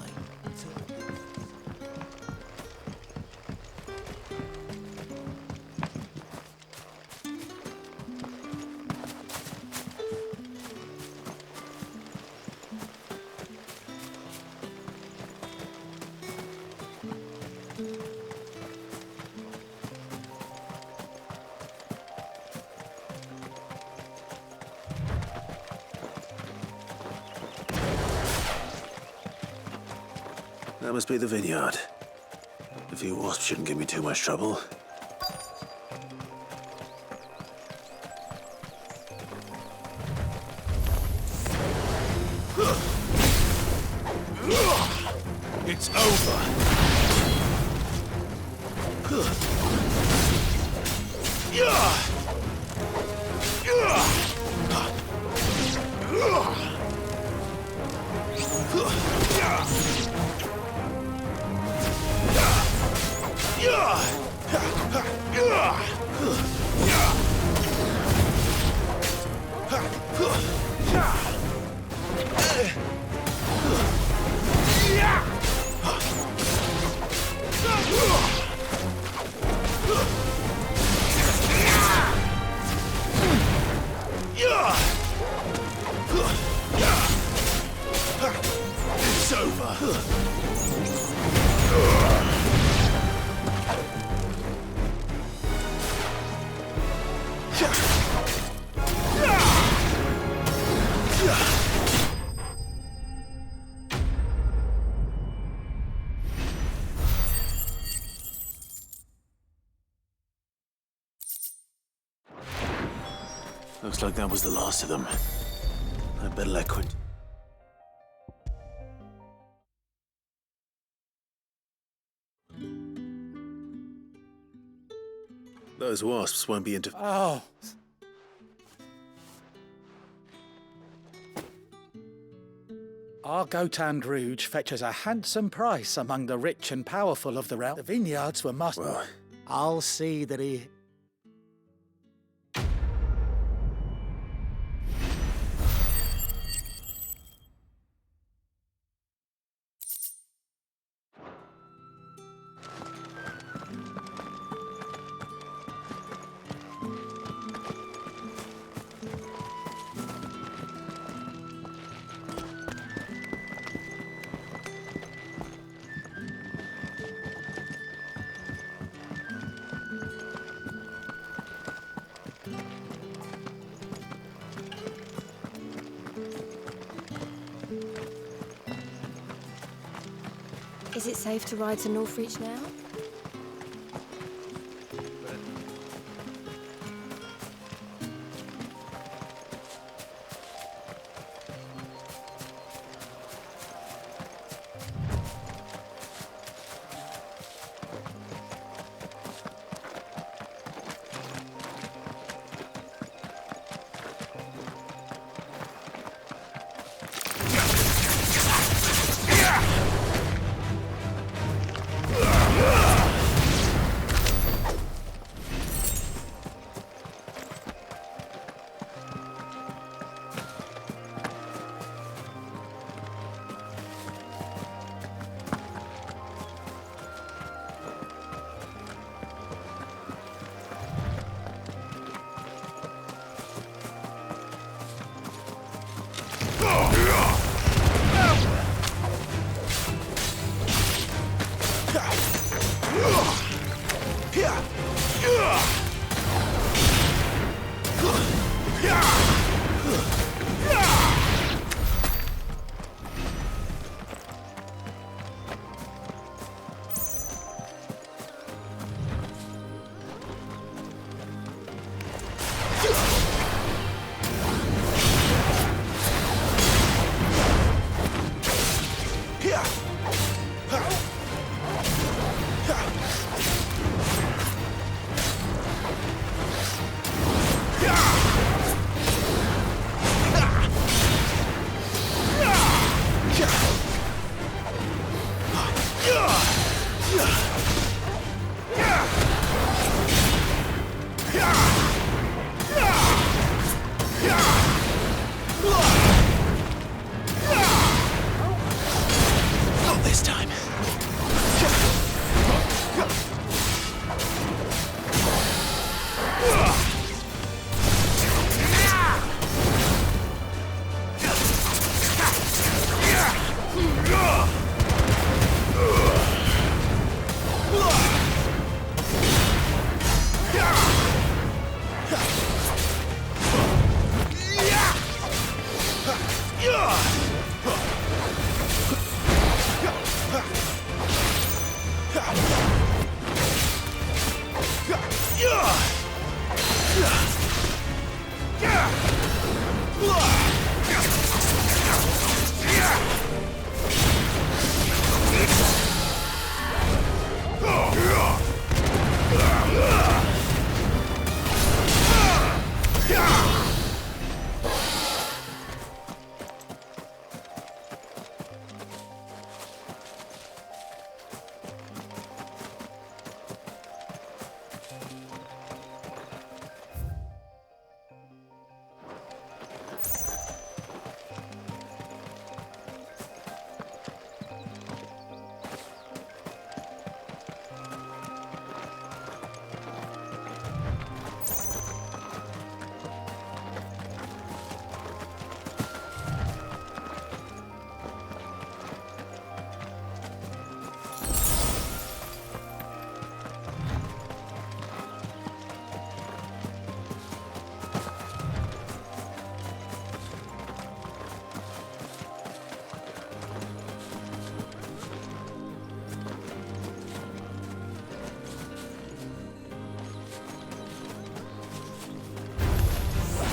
That must be the vineyard. A few wasps shouldn't give me too much trouble. It's over. It's over. Looks like that was the last of them. I'd better let Quint... Those wasps won't be into... Oh. Our Gotand Rouge fetches a handsome price among the rich and powerful of the realm. The vineyards were must... Well... I'll see that he... Is it safe to ride to Northreach now?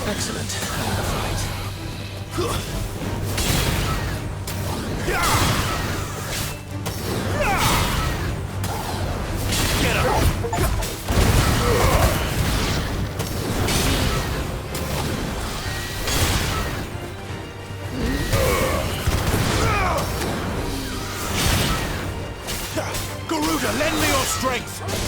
Excellent. Fight. Get up! Garuda, lend me your strength!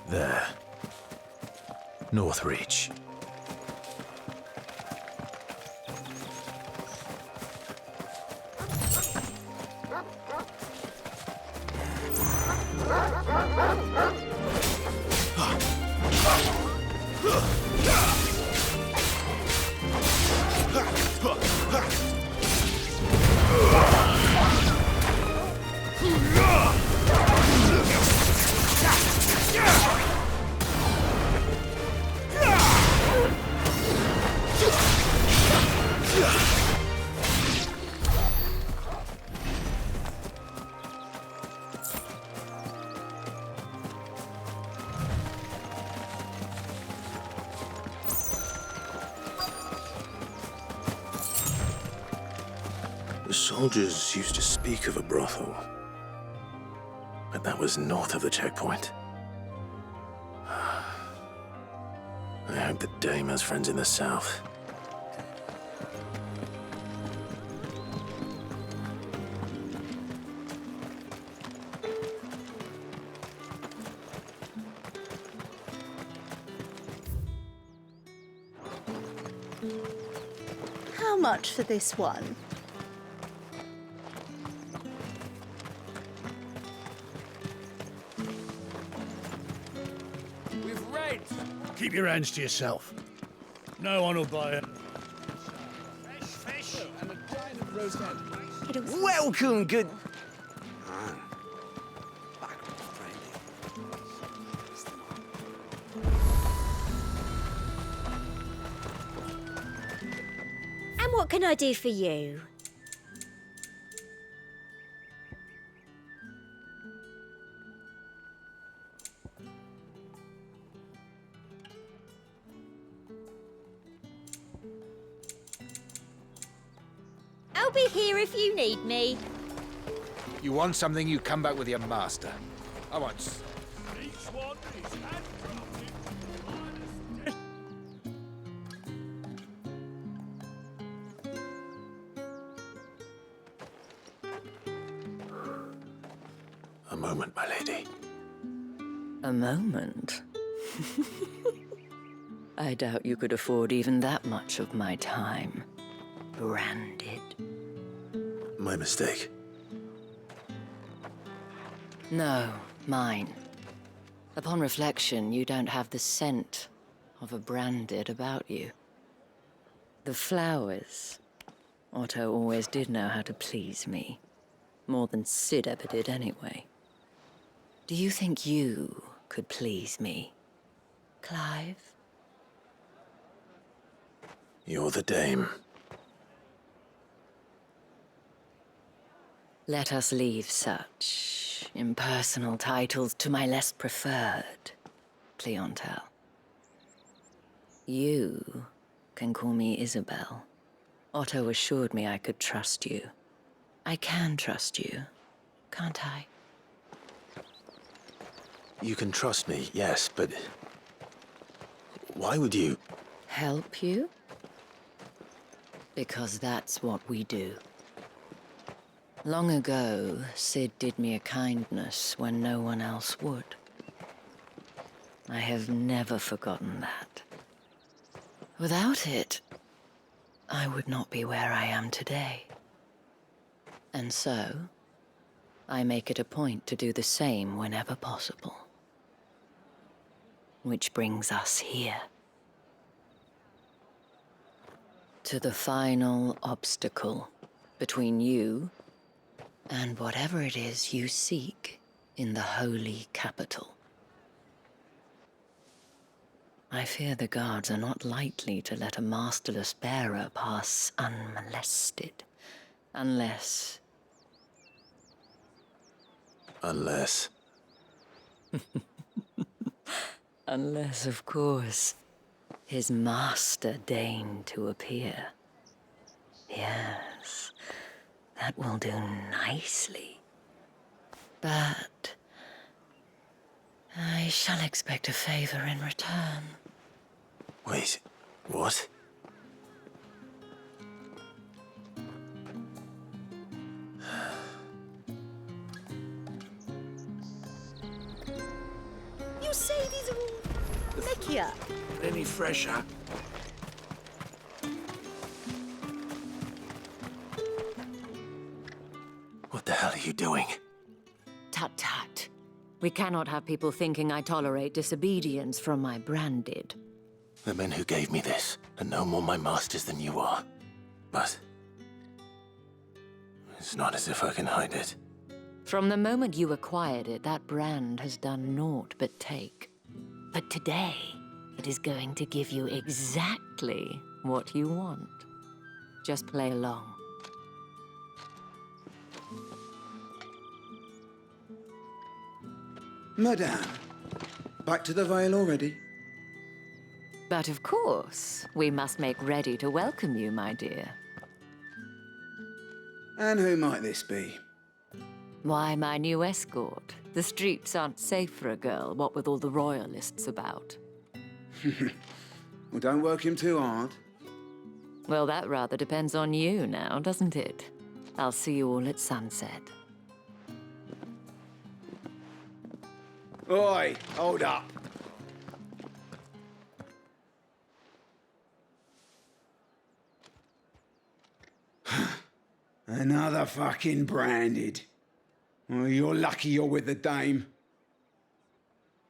There. Northreach. The soldiers used to speak of a brothel, but that was north of the checkpoint. I hope that Dame has friends in the south. How much for this one? Keep your hands to yourself. No one will buy it. Fish and a giant of roast egg. Welcome, good. And what can I do for you? I'll be here if you need me. You want something, you come back with your master. I want... A moment, my lady. A moment? I doubt you could afford even that much of my time. Branded. My mistake. No, mine. Upon reflection, you don't have the scent of a branded about you. The flowers. Otto always did know how to please me. More than Sid ever did anyway. Do you think you could please me, Clive? You're the dame. Let us leave such impersonal titles to my less preferred clientele. You can call me Isabel. Otto assured me I could trust you. I can trust you, can't I? You can trust me, yes, but... why would you... Help you? Because that's what we do. Long ago, Sid did me a kindness when no one else would. I have never forgotten that. Without it, I would not be where I am today. And so, I make it a point to do the same whenever possible. Which brings us here. To the final obstacle between you and whatever it is you seek in the holy capital. I fear the guards are not likely to let a masterless bearer pass unmolested, unless... Unless... Unless, of course, his master deigned to appear. Yes, that will do nicely. But I shall expect a favor in return. Wait, what? You say these are all Nikia? Any fresher? What the hell are you doing? Tut tut. We cannot have people thinking I tolerate disobedience from my branded. The men who gave me this are no more my masters than you are. But... it's not as if I can hide it. From the moment you acquired it, that brand has done naught but take. But today, it is going to give you exactly what you want. Just play along. Madame, back to the Vale already? But of course, we must make ready to welcome you, my dear. And who might this be? Why, my new escort. The streets aren't safe for a girl, what with all the royalists about. Well, don't work him too hard. Well, that rather depends on you now, doesn't it? I'll see you all at sunset. Oi, hold up. Another fucking branded. Well, you're lucky you're with the dame.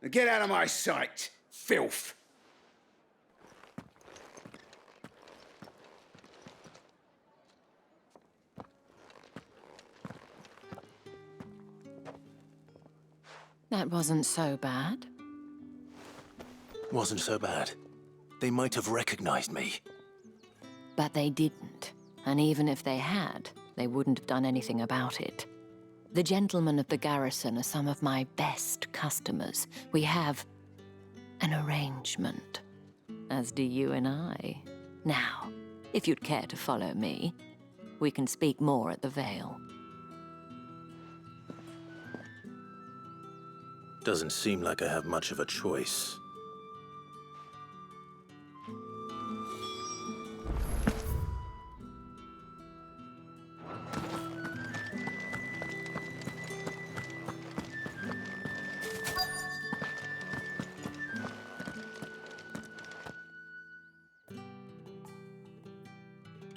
Now get out of my sight, filth. That wasn't so bad. Wasn't so bad. They might have recognized me. But they didn't. And even if they had, they wouldn't have done anything about it. The gentlemen of the garrison are some of my best customers. We have an arrangement, as do you and I. Now, if you'd care to follow me, we can speak more at the Vale. Doesn't seem like I have much of a choice.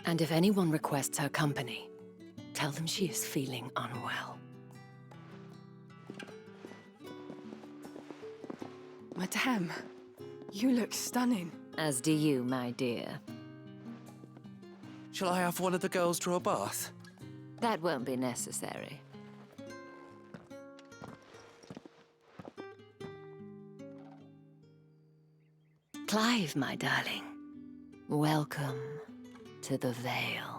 And if anyone requests her company, tell them she is feeling unwell. Madame, you look stunning. As do you, my dear. Shall I have one of the girls draw a bath? That won't be necessary. Clive, my darling. Welcome to the Vale.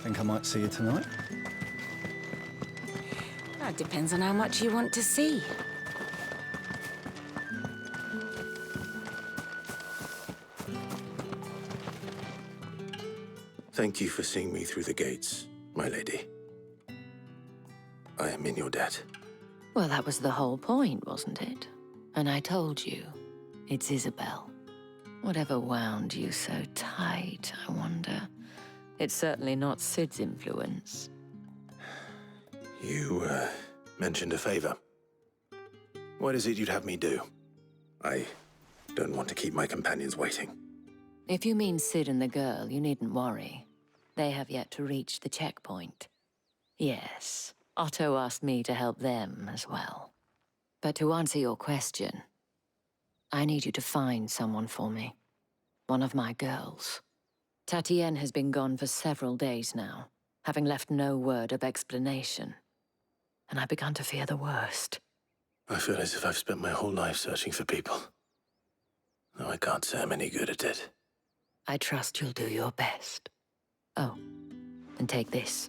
Think I might see you tonight? That depends on how much you want to see. Thank you for seeing me through the gates, my lady. I am in your debt. Well, that was the whole point, wasn't it? And I told you, it's Isabel. Whatever wound you so tight, I wonder. It's certainly not Sid's influence. You, mentioned a favor. What is it you'd have me do? I don't want to keep my companions waiting. If you mean Sid and the girl, you needn't worry. They have yet to reach the checkpoint. Yes, Otto asked me to help them as well. But to answer your question, I need you to find someone for me. One of my girls. Tatienne has been gone for several days now, having left no word of explanation. And I've begun to fear the worst. I feel as if I've spent my whole life searching for people. Though I can't say I'm any good at it. I trust you'll do your best. Oh, and take this.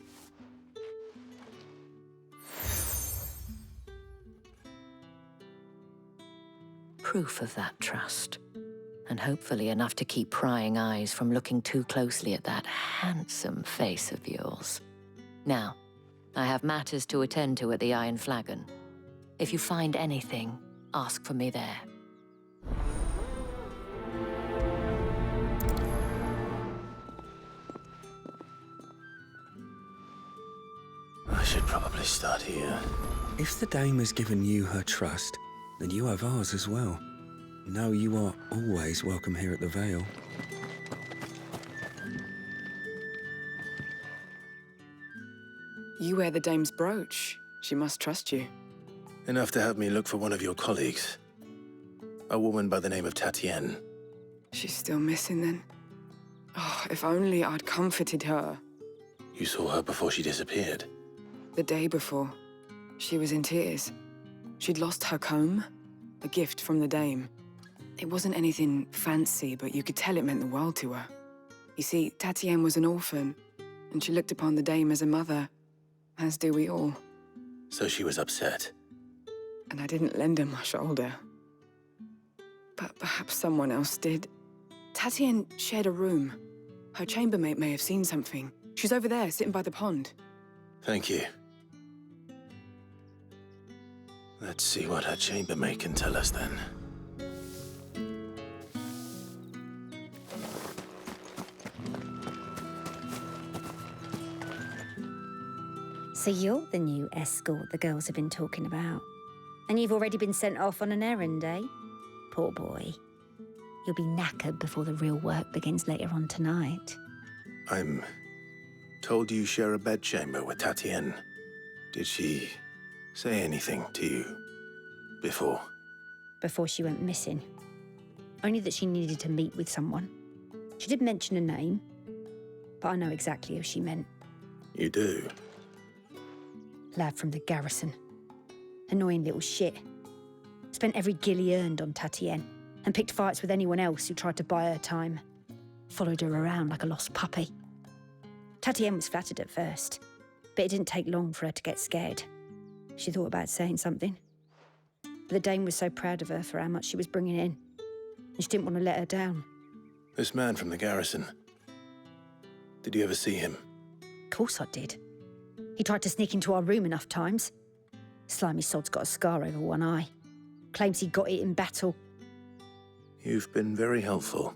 Proof of that trust. And hopefully enough to keep prying eyes from looking too closely at that handsome face of yours. Now, I have matters to attend to at the Iron Flagon. If you find anything, ask for me there. I should probably start here. If the dame has given you her trust, then you have ours as well. No, you are always welcome here at the Vale. You wear the dame's brooch. She must trust you. Enough to have me look for one of your colleagues. A woman by the name of Tatienne. She's still missing then. Oh, if only I'd comforted her. You saw her before she disappeared. The day before, she was in tears. She'd lost her comb, a gift from the dame. It wasn't anything fancy, but you could tell it meant the world to her. You see, Tatienne was an orphan, and she looked upon the dame as a mother, as do we all. So she was upset. And I didn't lend her my shoulder. But perhaps someone else did. Tatienne shared a room. Her chambermaid may have seen something. She's over there, sitting by the pond. Thank you. Let's see what her chambermaid can tell us then. So you're the new escort the girls have been talking about. And you've already been sent off on an errand, eh? Poor boy. You'll be knackered before the real work begins later on tonight. I'm told you share a bedchamber with Tatienne. Did she say anything to you before? Before she went missing. Only that she needed to meet with someone. She did mention a name, but I know exactly who she meant. You do? Lad from the garrison. Annoying little shit. Spent every guil he earned on Tatienne and picked fights with anyone else who tried to buy her time. Followed her around like a lost puppy. Tatienne was flattered at first, but it didn't take long for her to get scared. She thought about saying something. But the dame was so proud of her for how much she was bringing in, and she didn't want to let her down. This man from the garrison. Did you ever see him? Of course I did. He tried to sneak into our room enough times. Slimy sod's got a scar over one eye. Claims he got it in battle. You've been very helpful.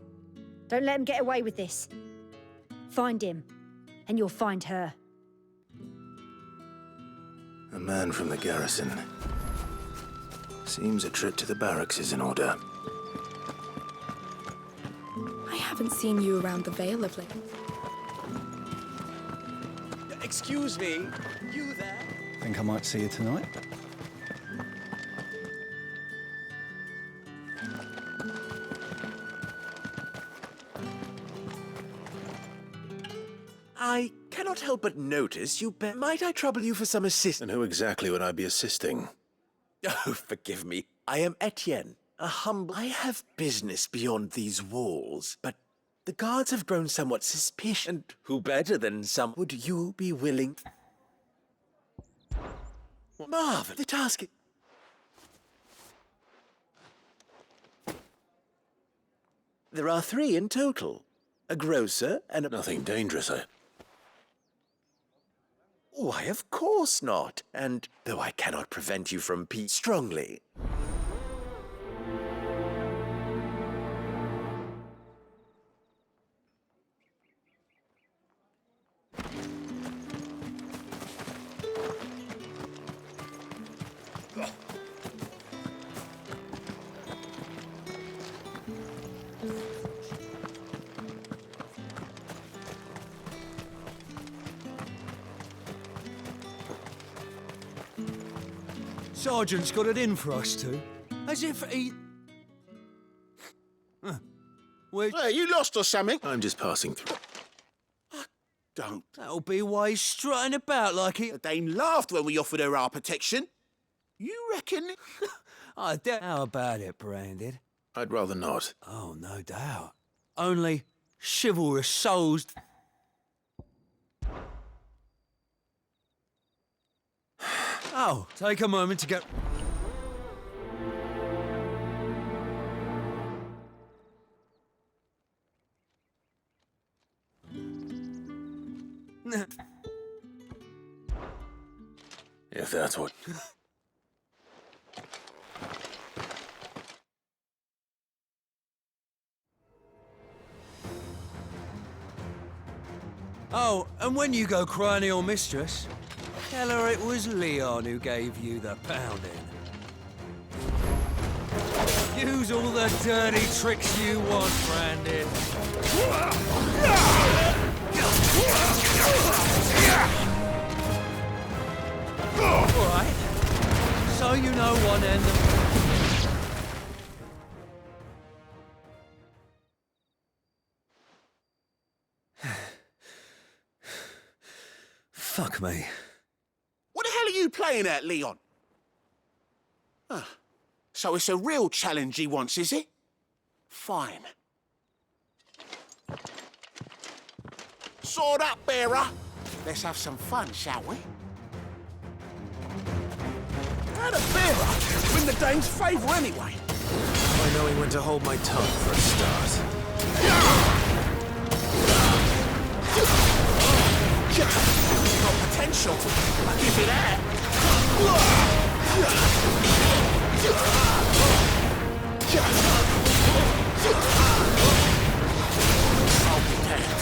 Don't let him get away with this. Find him, and you'll find her. A man from the garrison. Seems a trip to the barracks is in order. I haven't seen you around the Vale of late. Excuse me, you there? Think I might see you tonight? I cannot help but notice you might I trouble you for some assistance? And who exactly would I be assisting? Oh, forgive me. I am Etienne, a humble... I have business beyond these walls, but the guards have grown somewhat suspicious. And who better than some... Would you be willing... Marvel, the task... There are 3 in total. A grocer and a... Nothing dangerous, Why, of course not. And though I cannot prevent you from strongly. Sergeant's got it in for us two. As if he... Hey, you lost or something? I'm just passing through. Don't. That'll be why he's strutting about like he... The dame laughed when we offered her our protection. You reckon? I doubt... How about it, Branded? I'd rather not. Oh, no doubt. Only chivalrous souls... Oh, take a moment to get... If that's what... Oh, and when you go crying to your mistress, tell her it was Leon who gave you the pounding. Use all the dirty tricks you want, Brandon. All right. So you know one end of... Fuck me. What the hell are you playing at, Leon? So it's a real challenge he wants, is it? Fine. Sword up, bearer. Let's have some fun, shall we? How the bearer win the dame's favour anyway? By knowing when to hold my tongue for a start. Got potential. I'll give you that. I'll be damned.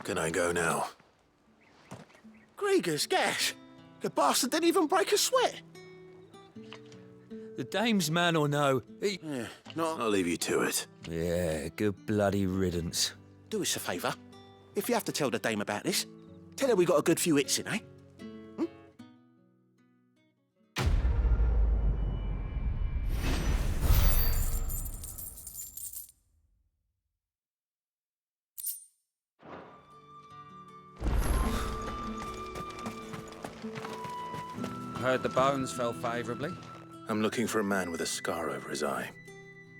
Can I go now? Grieger's gas. The bastard didn't even break a sweat. The dame's man or no, he... Yeah, no. I'll leave you to it. Yeah, good bloody riddance. Do us a favour. If you have to tell the dame about this, tell her we got a good few hits in, eh? Heard the bones fell favourably. I'm looking for a man with a scar over his eye.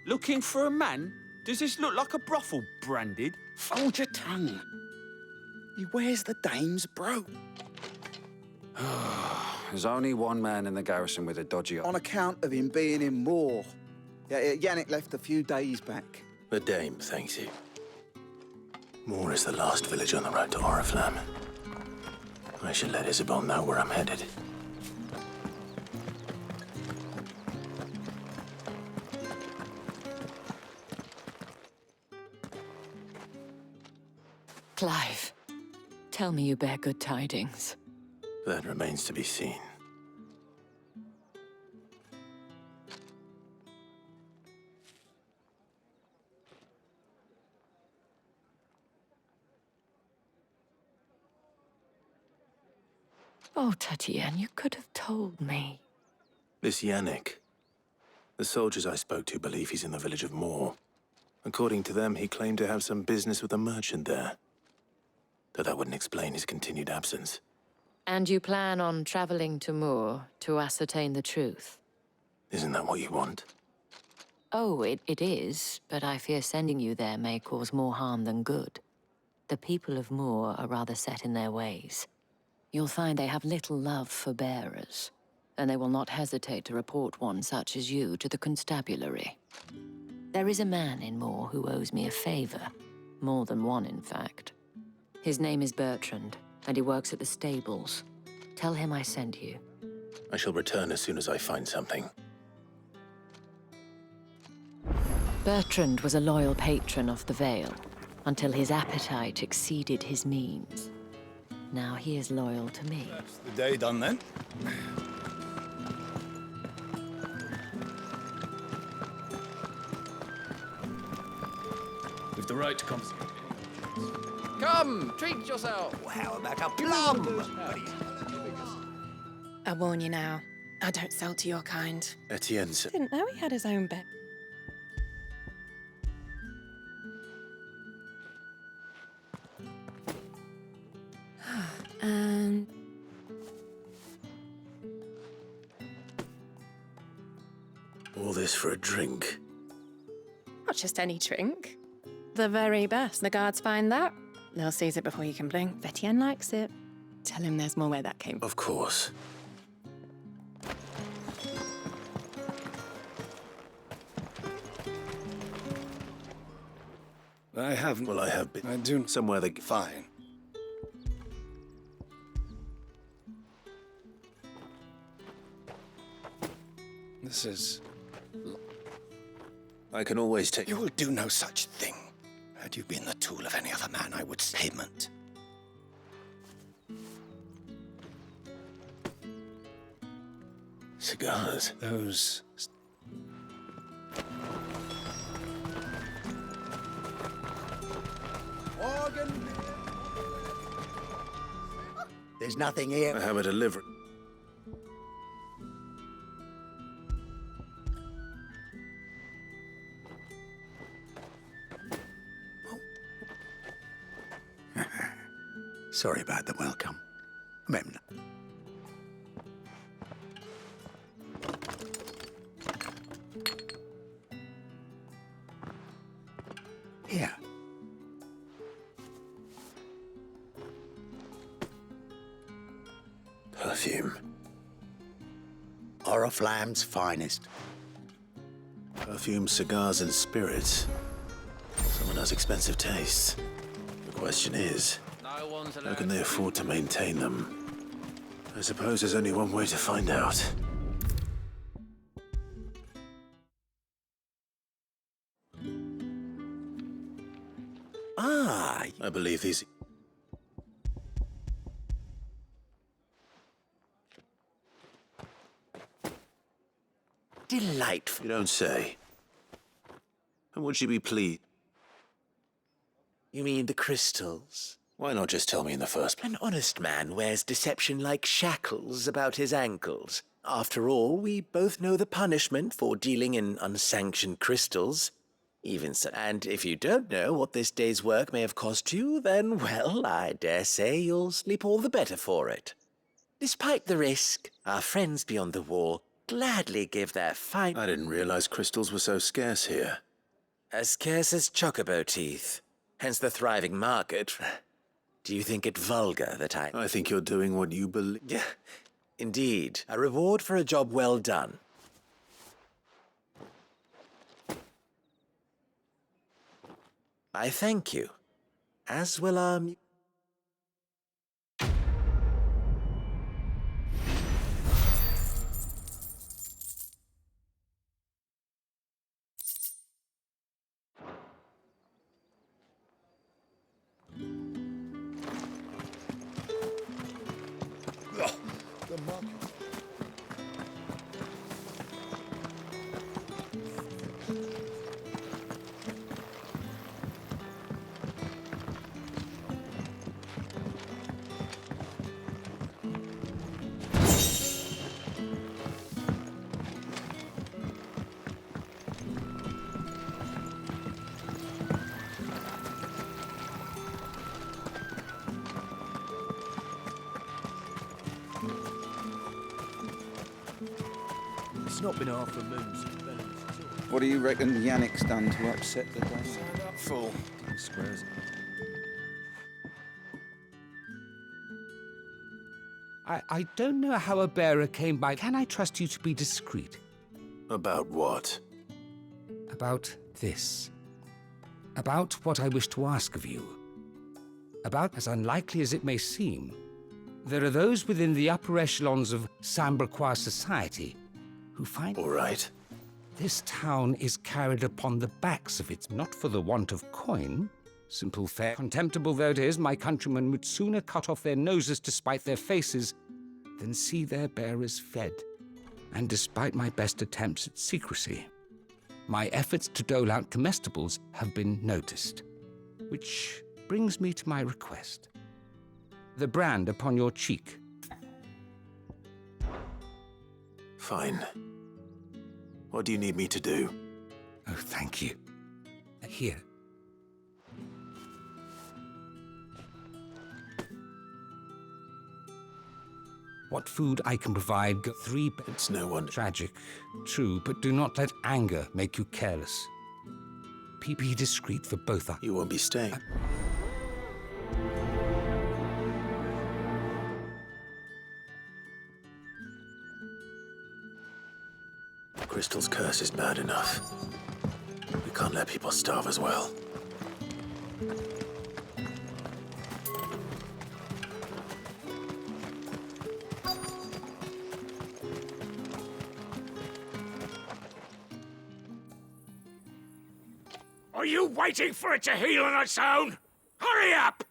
Looking for a man? Does this look like a brothel, Branded? Hold your tongue. He wears the dame's bro. There's only one man in the garrison with a dodgy eye. On account of him being in war. Yeah, Yannick left a few days back. The dame thanks you. Moor is the last village on the road to Oriflamme. I should let Isabel know where I'm headed. Clive, tell me you bear good tidings. That remains to be seen. Oh, Tatienne, you could have told me. This Yannick. The soldiers I spoke to believe he's in the village of Moor. According to them, he claimed to have some business with a merchant there. Though that wouldn't explain his continued absence. And you plan on traveling to Moor to ascertain the truth? Isn't that what you want? Oh, it is, but I fear sending you there may cause more harm than good. The people of Moor are rather set in their ways. You'll find they have little love for bearers, and they will not hesitate to report one such as you to the constabulary. There is a man in Moor who owes me a favor. More than one, in fact. His name is Bertrand, and he works at the stables. Tell him I sent you. I shall return as soon as I find something. Bertrand was a loyal patron of the Vale, until his appetite exceeded his means. Now he is loyal to me. That's the day done then. With the right to come. Come, treat yourself. How about a plum? I warn you now, I don't sell to your kind. Etienne Didn't know he had his own bed. And all this for a drink. not just any drink. The very best. The guards find that. They'll seize it before you can blink. Etienne likes it. Tell him there's more where that came from. Of course. I haven't. Well, I have been. I do. Somewhere that... Fine. This is... I can always take... You will do no such thing. Had you been the tool of any other man, I would say payment. Cigars. Those... There's nothing here. I have a delivery. Sorry about the welcome. Memnon. Here. Perfume. Oriflamme's finest. Perfume, cigars, and spirits. Someone has expensive tastes. The question is, how can they afford to maintain them? I suppose there's only one way to find out. Ah, I believe these... delightful. You don't say. And would you be pleased? You mean the crystals? Why not just tell me in the first place? An honest man wears deception like shackles about his ankles. After all, we both know the punishment for dealing in unsanctioned crystals. Even so, and if you don't know what this day's work may have cost you, then, well, I dare say you'll sleep all the better for it. Despite the risk, our friends beyond the wall gladly give their fine... I didn't realize crystals were so scarce here. As scarce as chocobo teeth, hence the thriving market. Do you think it vulgar that I think you're doing what you believe... Yeah, indeed. A reward for a job well done. I thank you. As will our... not been half a moon since Venice. What do you reckon Yannick's done to upset the day? Fool. Squares. I don't know how a bearer came by. Can I trust you to be discreet? About what? About this. About what I wish to ask of you. About, as unlikely as it may seem, there are those within the upper echelons of Samberquois society who find... All right. This town is carried upon the backs of its, not for the want of coin. Simple fare. Contemptible though it is, my countrymen would sooner cut off their noses to spite their faces than see their bearers fed. And despite my best attempts at secrecy, my efforts to dole out comestibles have been noticed. Which brings me to my request. The brand upon your cheek. Fine. What do you need me to do? Oh, thank you. Here. What food I can provide, 3 It's no wonder. Tragic, true, but do not let anger make you careless. Be discreet for both us. You won't be staying. Crystal's curse is bad enough. We can't let people starve as well. Are you waiting for it to heal on its own? Hurry up!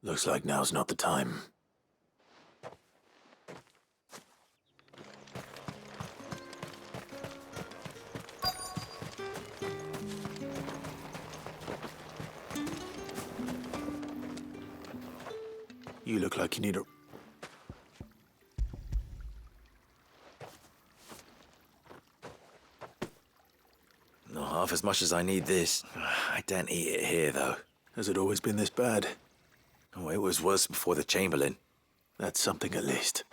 Looks like now's not the time. You look like you need a... Not half as much as I need this. I don't eat it here, though. Has it always been this bad? Oh, it was worse before the Chamberlain. That's something at least.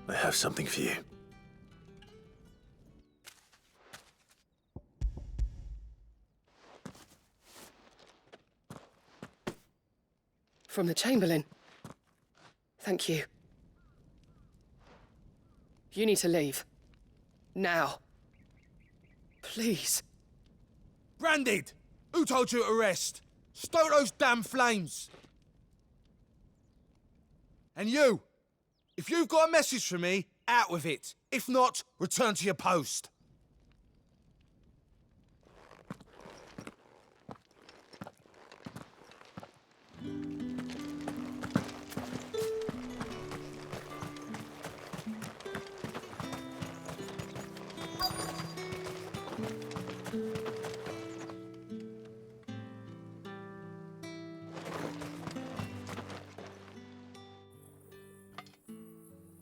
I have something for you. From the Chamberlain. Thank you. You need to leave. Now. Please. Branded! Who told you to rest? Stoke those damn flames! And you! If you've got a message for me, out with it. If not, return to your post.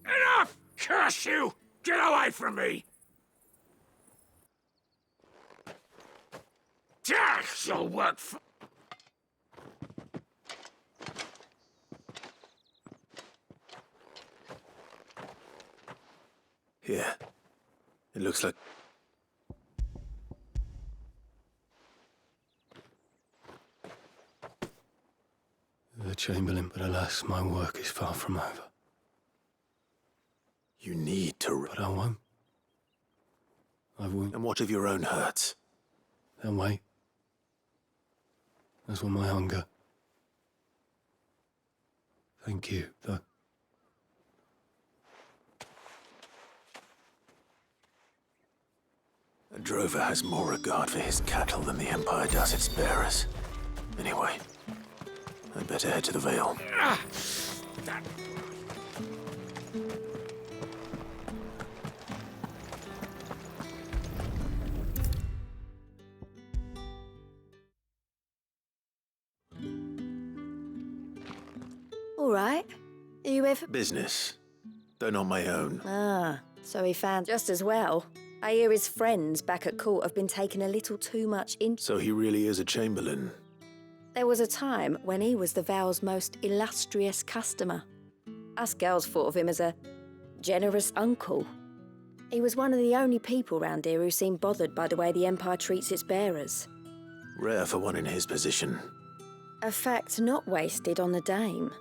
Enough! Curse you! Get away from me! Jack shall work for... Here. It looks like... The Chamberlain, but alas, my work is far from over. You need to... But I won't. I won't. And what of your own hurts? Then wait. As will my hunger. Thank you, though. That drover has more regard for his cattle than the Empire does its bearers. Anyway, I'd better head to the Vale. All right. Are you ever... Business, though not my own. Ah, so he found just as well. I hear his friends back at court have been taking a little too much in... So he really is a chamberlain. There was a time when he was the Vale's most illustrious customer. Us girls thought of him as a generous uncle. He was one of the only people round here who seemed bothered by the way the Empire treats its bearers. Rare for one in his position. A fact not wasted on the dame.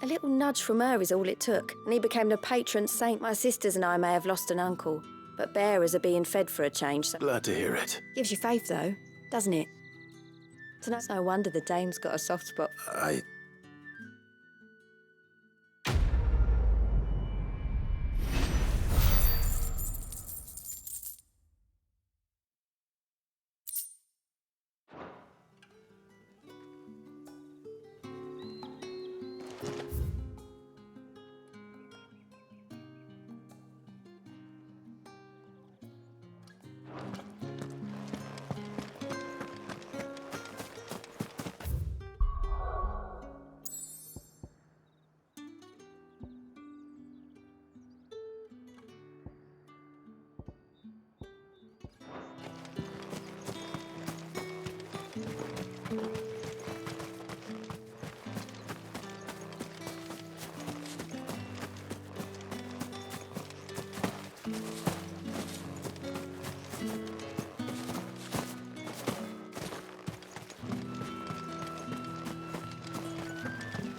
A little nudge from her is all it took, and he became the patron saint. My sisters and I may have lost an uncle, but bearers are being fed for a change. So Glad to hear it. gives you faith, though, doesn't it? So that's no wonder the dame's got a soft spot.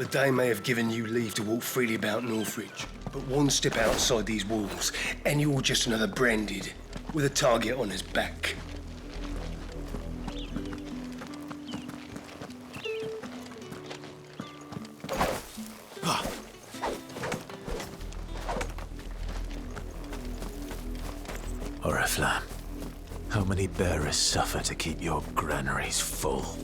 The Dame may have given you leave to walk freely about Northridge, but one step outside these walls, and you're just another branded, with a target on his back. Oriflamme, how many bearers suffer to keep your granaries full?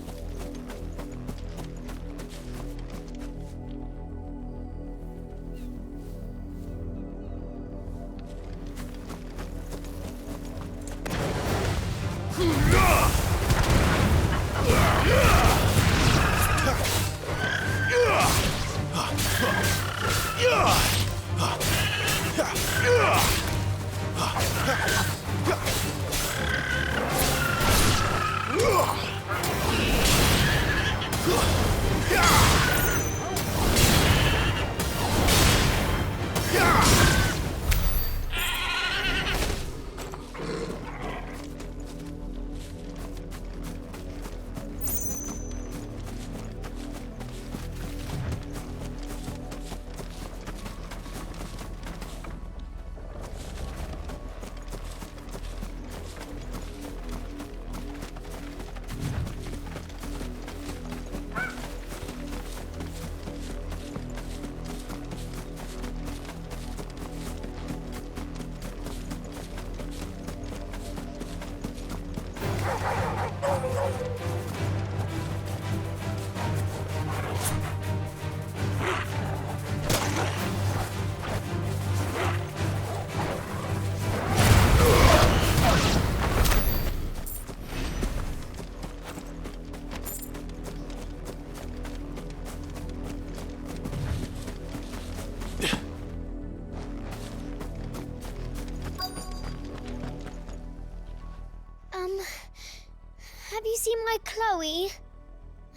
Have you seen my Chloe?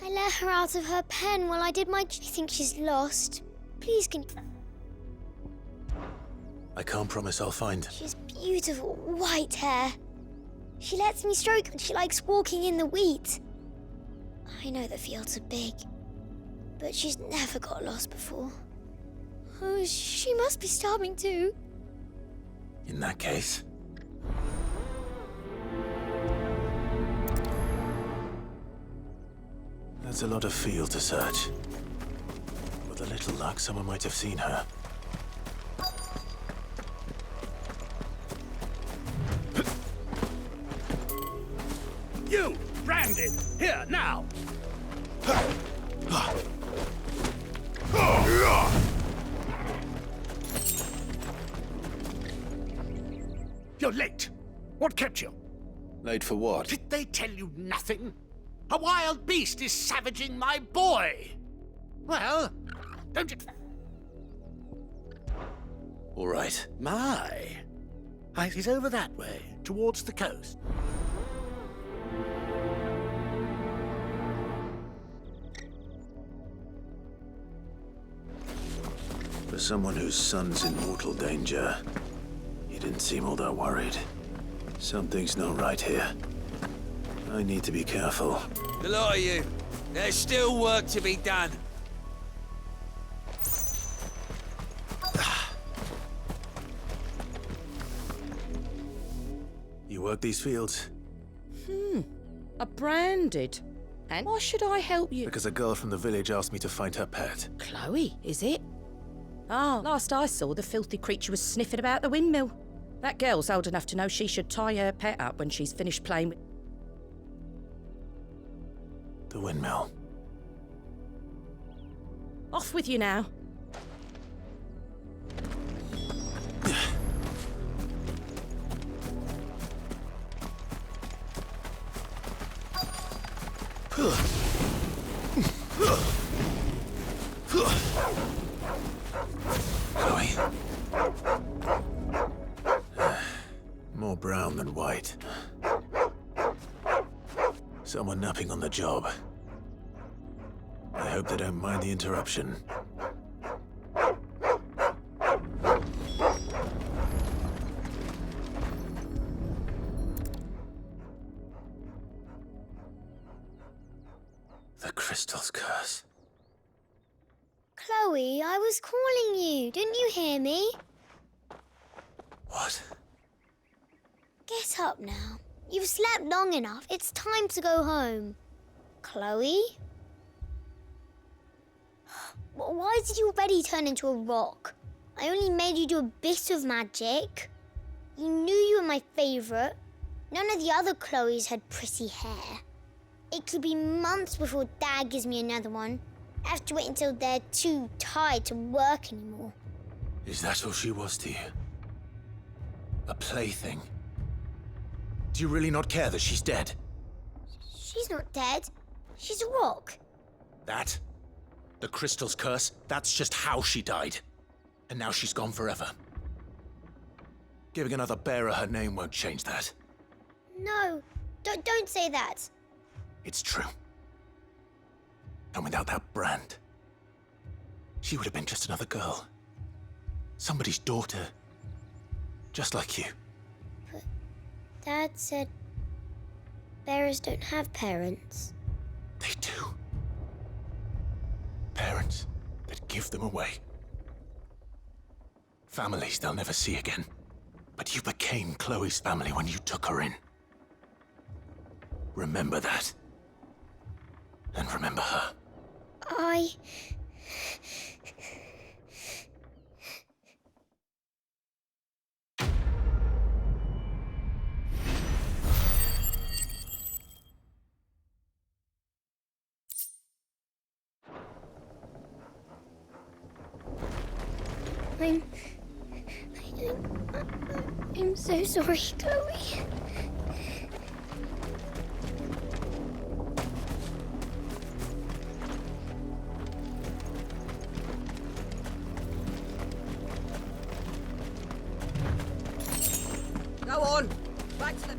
I let her out of her pen while I did my... I think she's lost. Please, can... I can't promise I'll find... She has beautiful white hair. She lets me stroke and she likes walking in the wheat. I know the fields are big, but she's never got lost before. Oh, she must be starving too. In that case... That's a lot of field to search. With a little luck, someone might have seen her. You, branded, here, now! You're late. What kept you? Late for what? Did they tell you nothing? A wild beast is savaging my boy! Well, don't you... All right. My. He's over that way, towards the coast. For someone whose son's in mortal danger, he didn't seem all that worried. Something's not right here. I need to be careful. The lot of you. There's still work to be done. You work these fields? A branded. And why should I help you? Because a girl from the village asked me to find her pet. Chloe, is it? Ah, last I saw, the filthy creature was sniffing about the windmill. That girl's old enough to know she should tie her pet up when she's finished playing with... The windmill. Off with you now. Chloe. More brown than white. Someone napping on the job. I hope they don't mind the interruption. The crystal's curse. Chloe, I was calling you. Didn't you hear me? What? Get up now. You've slept long enough. It's time to go home. Chloe? Why did you already turn into a rock? I only made you do a bit of magic. You knew you were my favourite. None of the other Chloes had pretty hair. It could be months before Dad gives me another one. I have to wait until they're too tired to work anymore. Is that all she was to you? A plaything? Do you really not care that she's dead? She's not dead. She's a rock. That? The crystal's curse? That's just how she died. And now she's gone forever. Giving another bearer her name won't change that. No, don't say that. It's true. And without that brand, she would have been just another girl. Somebody's daughter. Just like you. But Dad said bearers don't have parents. They do. Parents that give them away. Families they'll never see again. But you became Chloe's family when you took her in. Remember that. And remember her. I'm so sorry, Chloe. Go on. Back to the...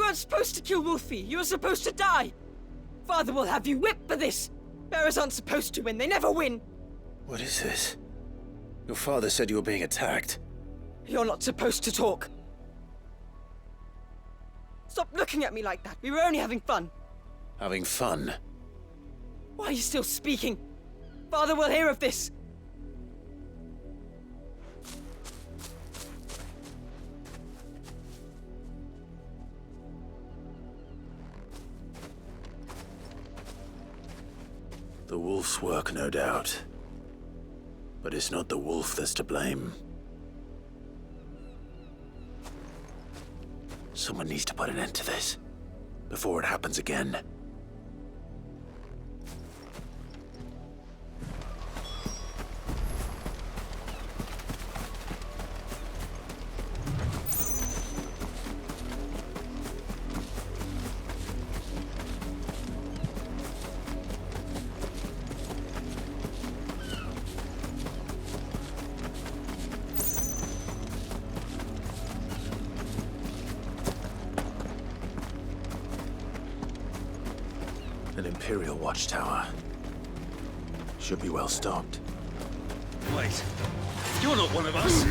weren't supposed to kill Wolfie. You were supposed to die. Father will have you whipped for this. Bearers aren't supposed to win. They never win. What is this? Your father said you were being attacked. You're not supposed to talk. Stop looking at me like that. We were only having fun. Having fun? Why are you still speaking? Father will hear of this. The wolf's work, no doubt. But it's not the wolf that's to blame. Someone needs to put an end to this, before it happens again. An Imperial watchtower. Should be well stocked. Wait. You're not one of us.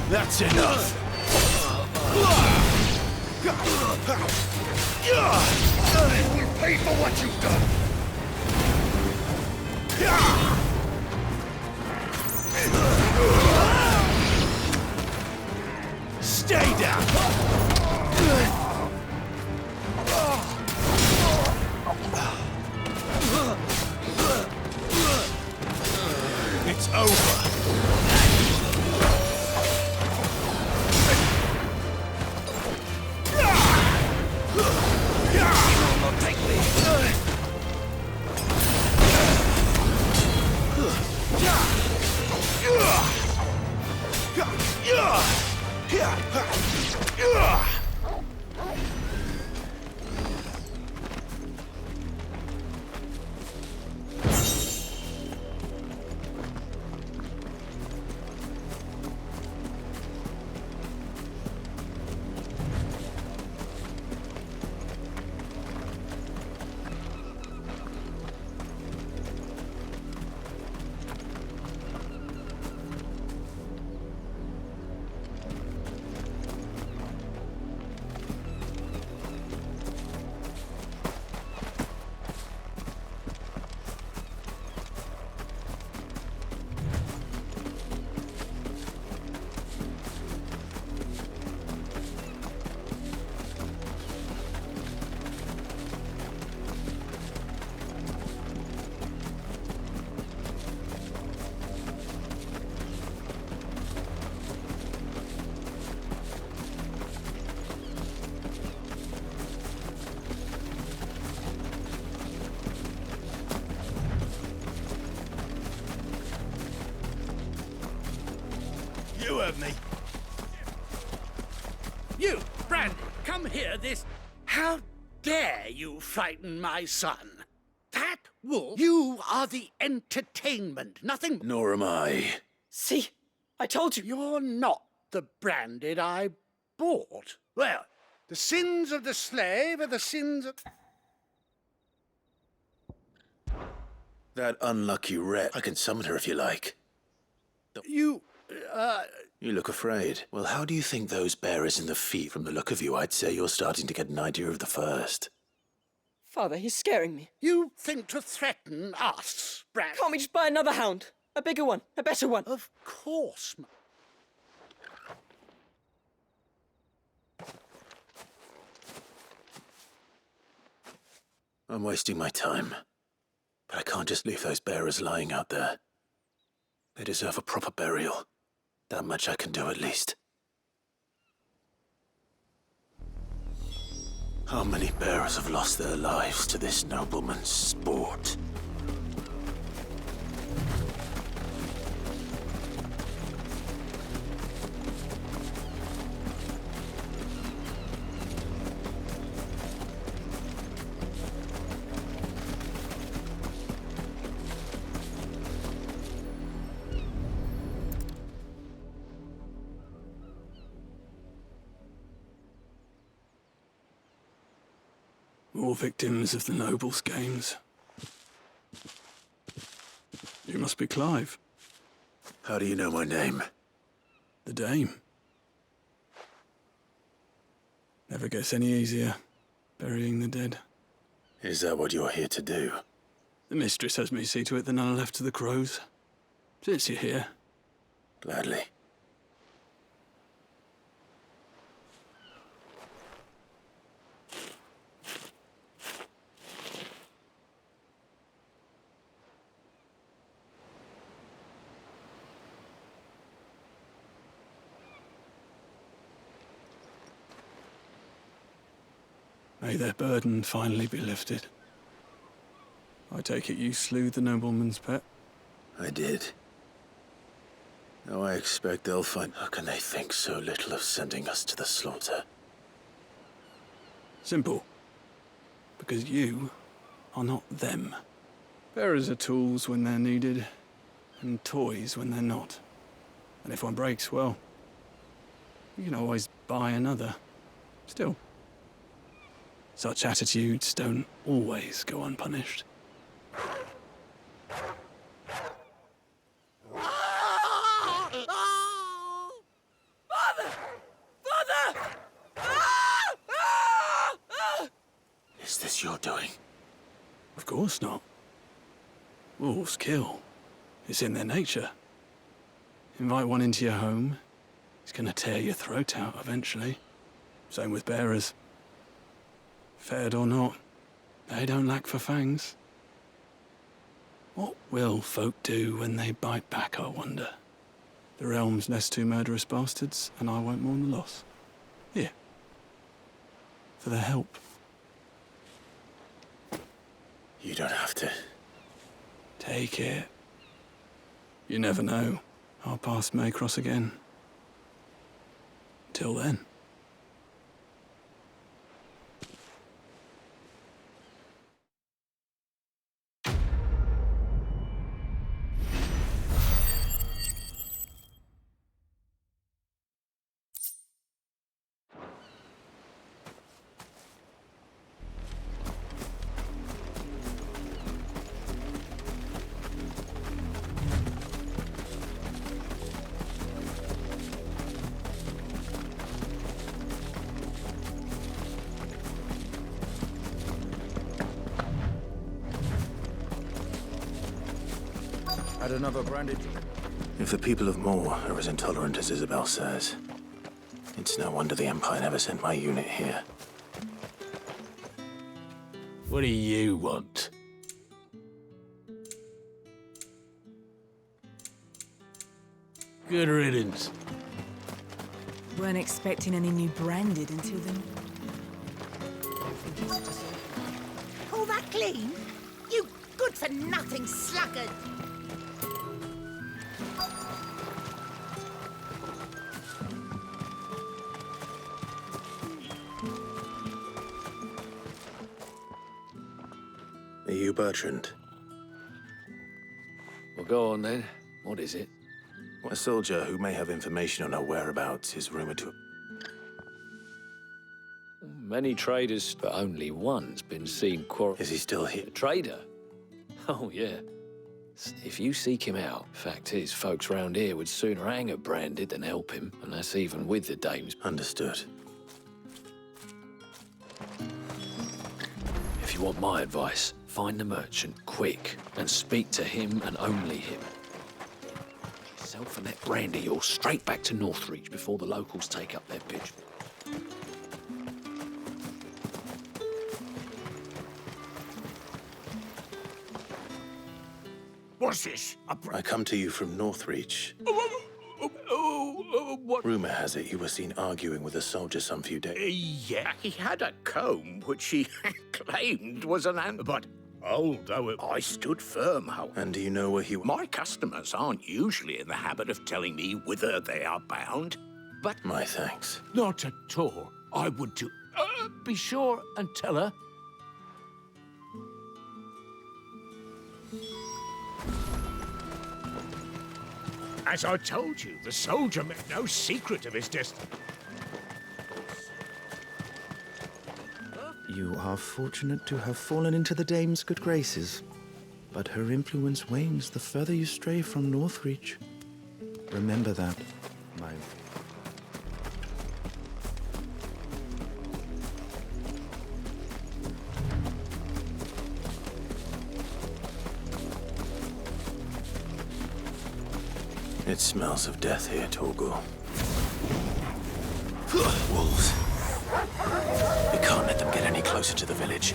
That's enough! We'll pay for what you've done! Stay down! It's over! You heard me. You, Brandy, come here this... How dare you frighten my son? That wolf... You are the entertainment, nothing... Nor am I. See? I told you. You're not the Branded I bought. Well, the sins of the slave are the sins of... That unlucky wretch. I can summon her if you like. You look afraid. Well, how do you think those bearers in the feet? From the look of you, I'd say you're starting to get an idea of the first. Father, he's scaring me. You think to threaten us, Brand? Can't we just buy another hound? A bigger one, a better one. Of course. I'm wasting my time. But I can't just leave those bearers lying out there. They deserve a proper burial. That much I can do at least. How many bearers have lost their lives to this nobleman's sport? More victims of the nobles' games. You must be Clive. How do you know my name? The Dame. Never gets any easier, burying the dead. Is that what you're here to do? The mistress has me see to it that none are left to the crows. Since you're here. Gladly. May their burden finally be lifted. I take it you slew the nobleman's pet? I did. Now I expect they'll find... How can they think so little of sending us to the slaughter? Simple. Because you are not them. Bearers are tools when they're needed, and toys when they're not. And if one breaks, well, you can always buy another. Still, such attitudes don't always go unpunished. Father! Father! Is this your doing? Of course not. Wolves kill. It's in their nature. Invite one into your home, he's gonna tear your throat out eventually. Same with bearers. Fed or not, they don't lack for fangs. What will folk do when they bite back, I wonder? The realm's nest two murderous bastards, and I won't mourn the loss. Here. For their help. You don't have to. Take it. You never know. Our paths may cross again. Till then. Had another branded... If the people of Moor are as intolerant as Isabel says, it's no wonder the Empire never sent my unit here. What do you want? Good riddance. Weren't expecting any new branded until then. Call that clean? You good-for-nothing sluggard! Are you Bertrand? Well, go on then. What is it? A soldier who may have information on our whereabouts is rumored to... Many traders, but only one's been seen quarreling. Is he still here? A trader? Oh, yeah. If you seek him out, fact is, folks round here would sooner hang a branded than help him, and that's even with the dames. Understood. If you want my advice, find the merchant quick and speak to him and only him. Yourself and that brandy, you're straight back to Northreach before the locals take up their pitch. What's this? I come to you from Northreach. What? Rumor has it you were seen arguing with a soldier some few days. Yeah, he had a comb which he claimed was an but although I stood firm, how. And do you know where he... My customers aren't usually in the habit of telling me whither they are bound, but... My thanks. Not at all. I would to be sure and tell her. As I told you, the soldier made no secret of his destiny. You are fortunate to have fallen into the dame's good graces, but her influence wanes the further you stray from Northreach. Remember that, my... It smells of death here, Torgal. Wolves. We can't let them get any closer to the village.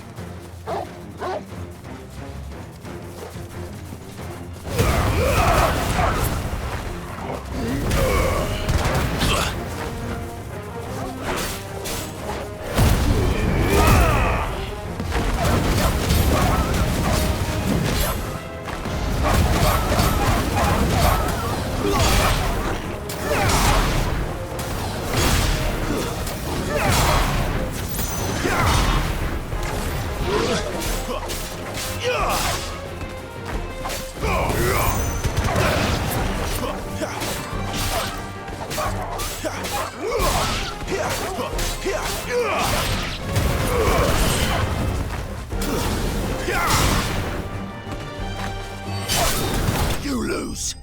You lose.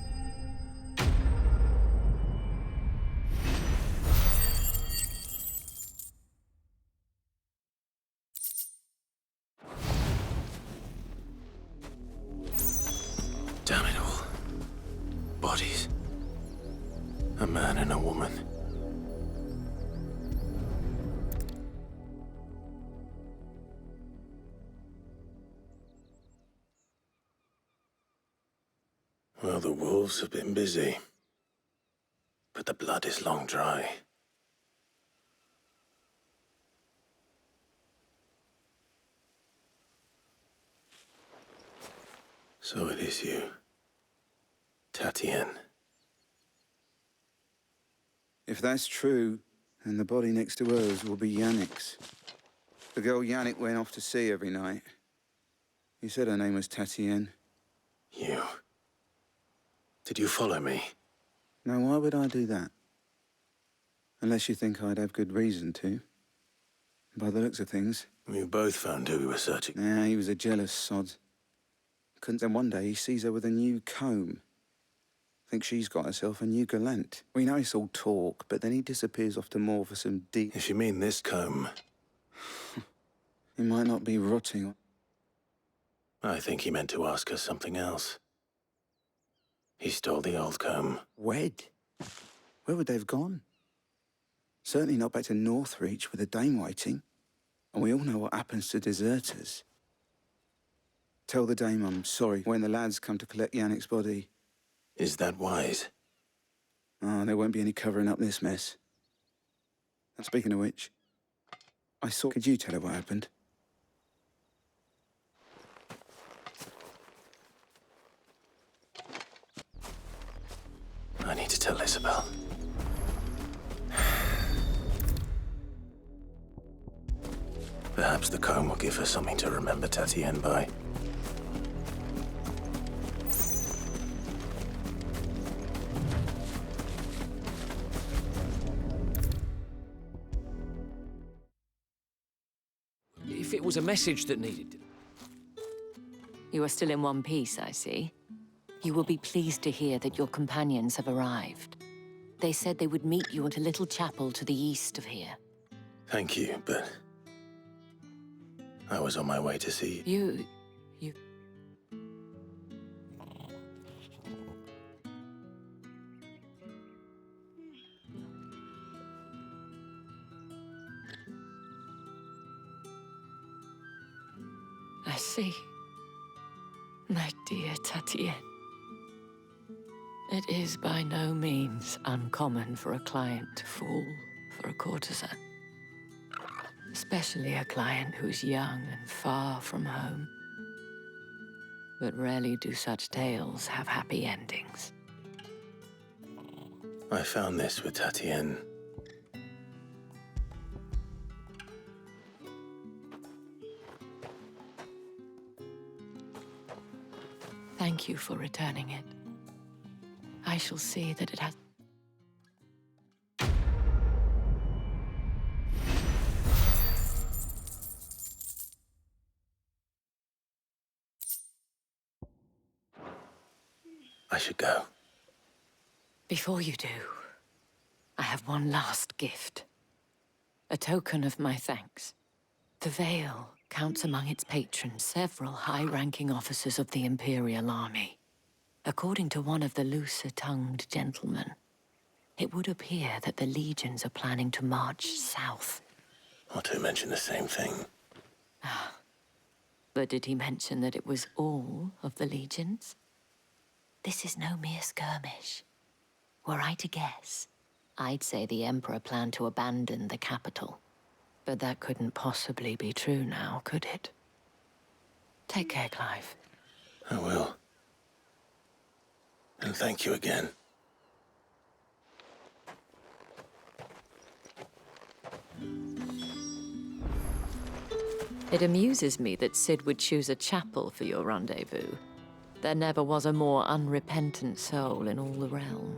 Damn it all. Bodies. A man and a woman. Well, the wolves have been busy. But the blood is long dry. So it is you, Tatienne. If that's true, then the body next to hers will be Yannick's. The girl Yannick went off to sea every night. He said her name was Tatienne. You. Did you follow me? Now, why would I do that? Unless you think I'd have good reason to. By the looks of things. We both found who we were searching. Yeah, he was a jealous sod. Couldn't then one day he sees her with a new comb. Thinks she's got herself a new gallant. We know it's all talk, but then he disappears off to moor for some deep... If you mean this comb... He might not be rotting. I think he meant to ask us something else. He stole the old comb. Wed? Where would they have gone? Certainly not back to Northreach with a dame waiting. And we all know what happens to deserters. Tell the dame I'm sorry when the lads come to collect Yannick's body. Is that wise? Oh, there won't be any covering up this mess. And speaking of which, I saw... Could you tell her what happened? I need to tell Isabel. Perhaps the comb will give her something to remember Tatienne by. If it was a message that needed... You are still in one piece, I see. You will be pleased to hear that your companions have arrived. They said they would meet you at a little chapel to the east of here. Thank you, but... I was on my way to see... You... I see. My dear Tatienne. It is by no means uncommon for a client to fall for a courtesan. Especially a client who's young and far from home. But rarely do such tales have happy endings. I found this with Tatienne. Thank you for returning it. I shall see that it has... I should go. Before you do, I have one last gift. A token of my thanks. The Vale counts among its patrons several high-ranking officers of the Imperial Army. According to one of the looser-tongued gentlemen, it would appear that the legions are planning to march south. Otto mentioned the same thing. But did he mention that it was all of the legions? This is no mere skirmish. Were I to guess, I'd say the Emperor planned to abandon the capital. But that couldn't possibly be true now, could it? Take care, Clive. I will. And thank you again. It amuses me that Cid would choose a chapel for your rendezvous. There never was a more unrepentant soul in all the realm.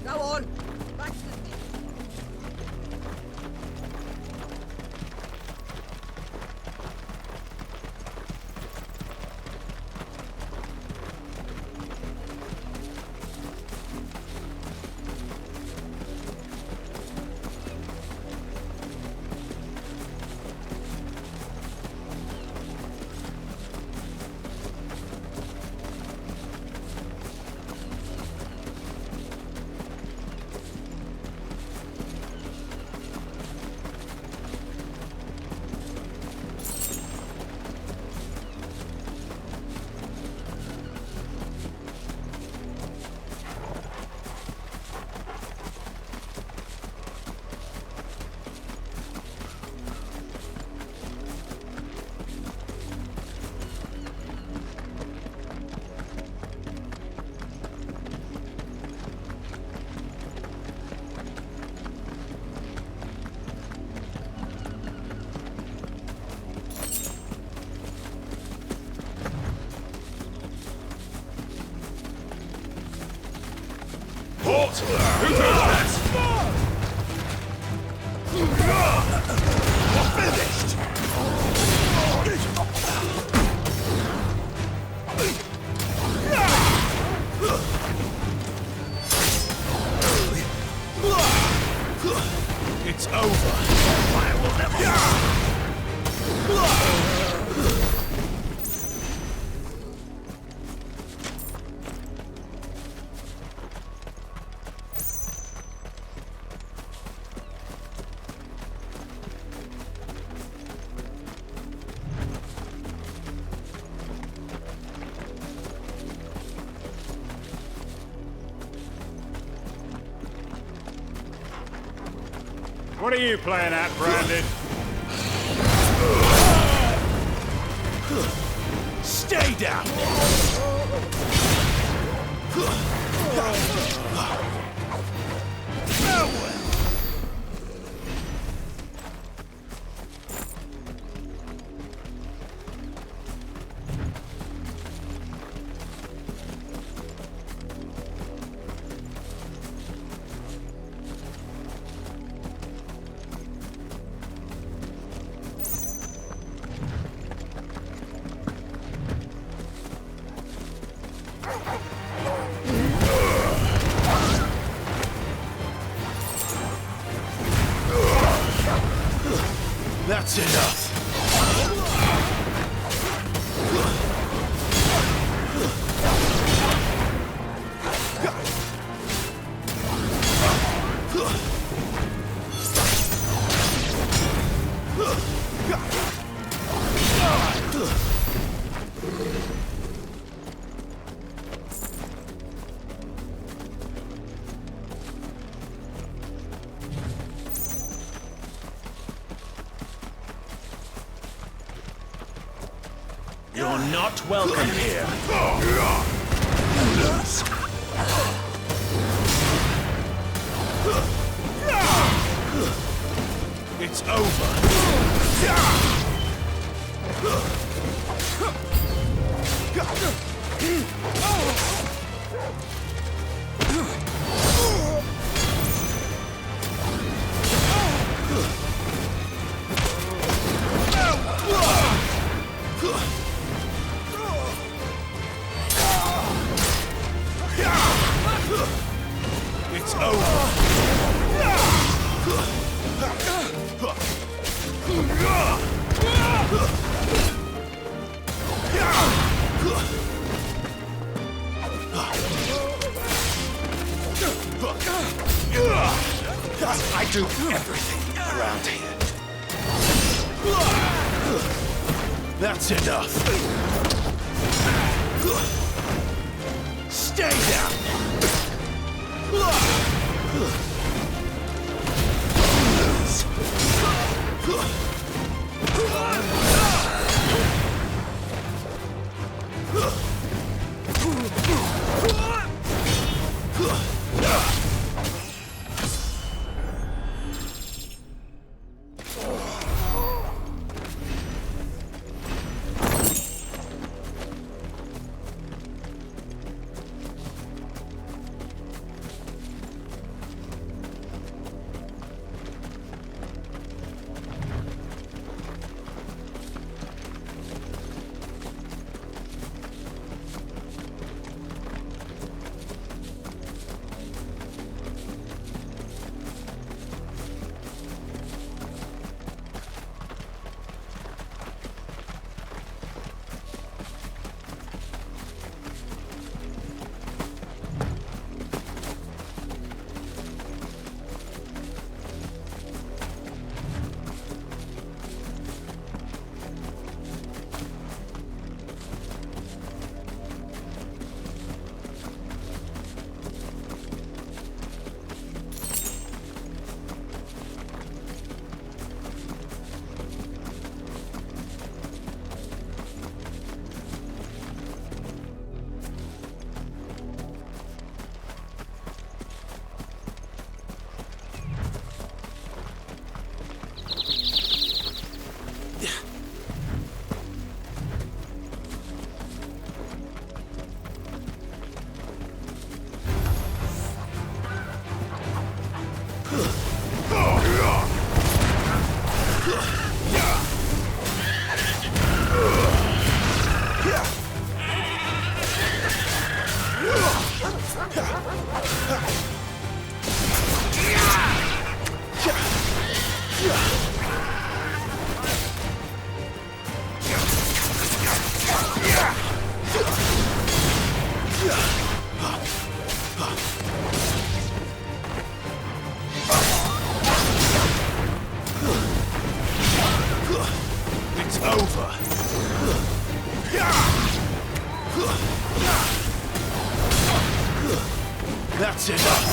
Go on! Back to the... It's over. I will never... What are you playing at, Brandon? Stay down! That's enough. You're not welcome here. It's over. It's over. I do everything around here. That's enough. Stay down. It's over. That's enough.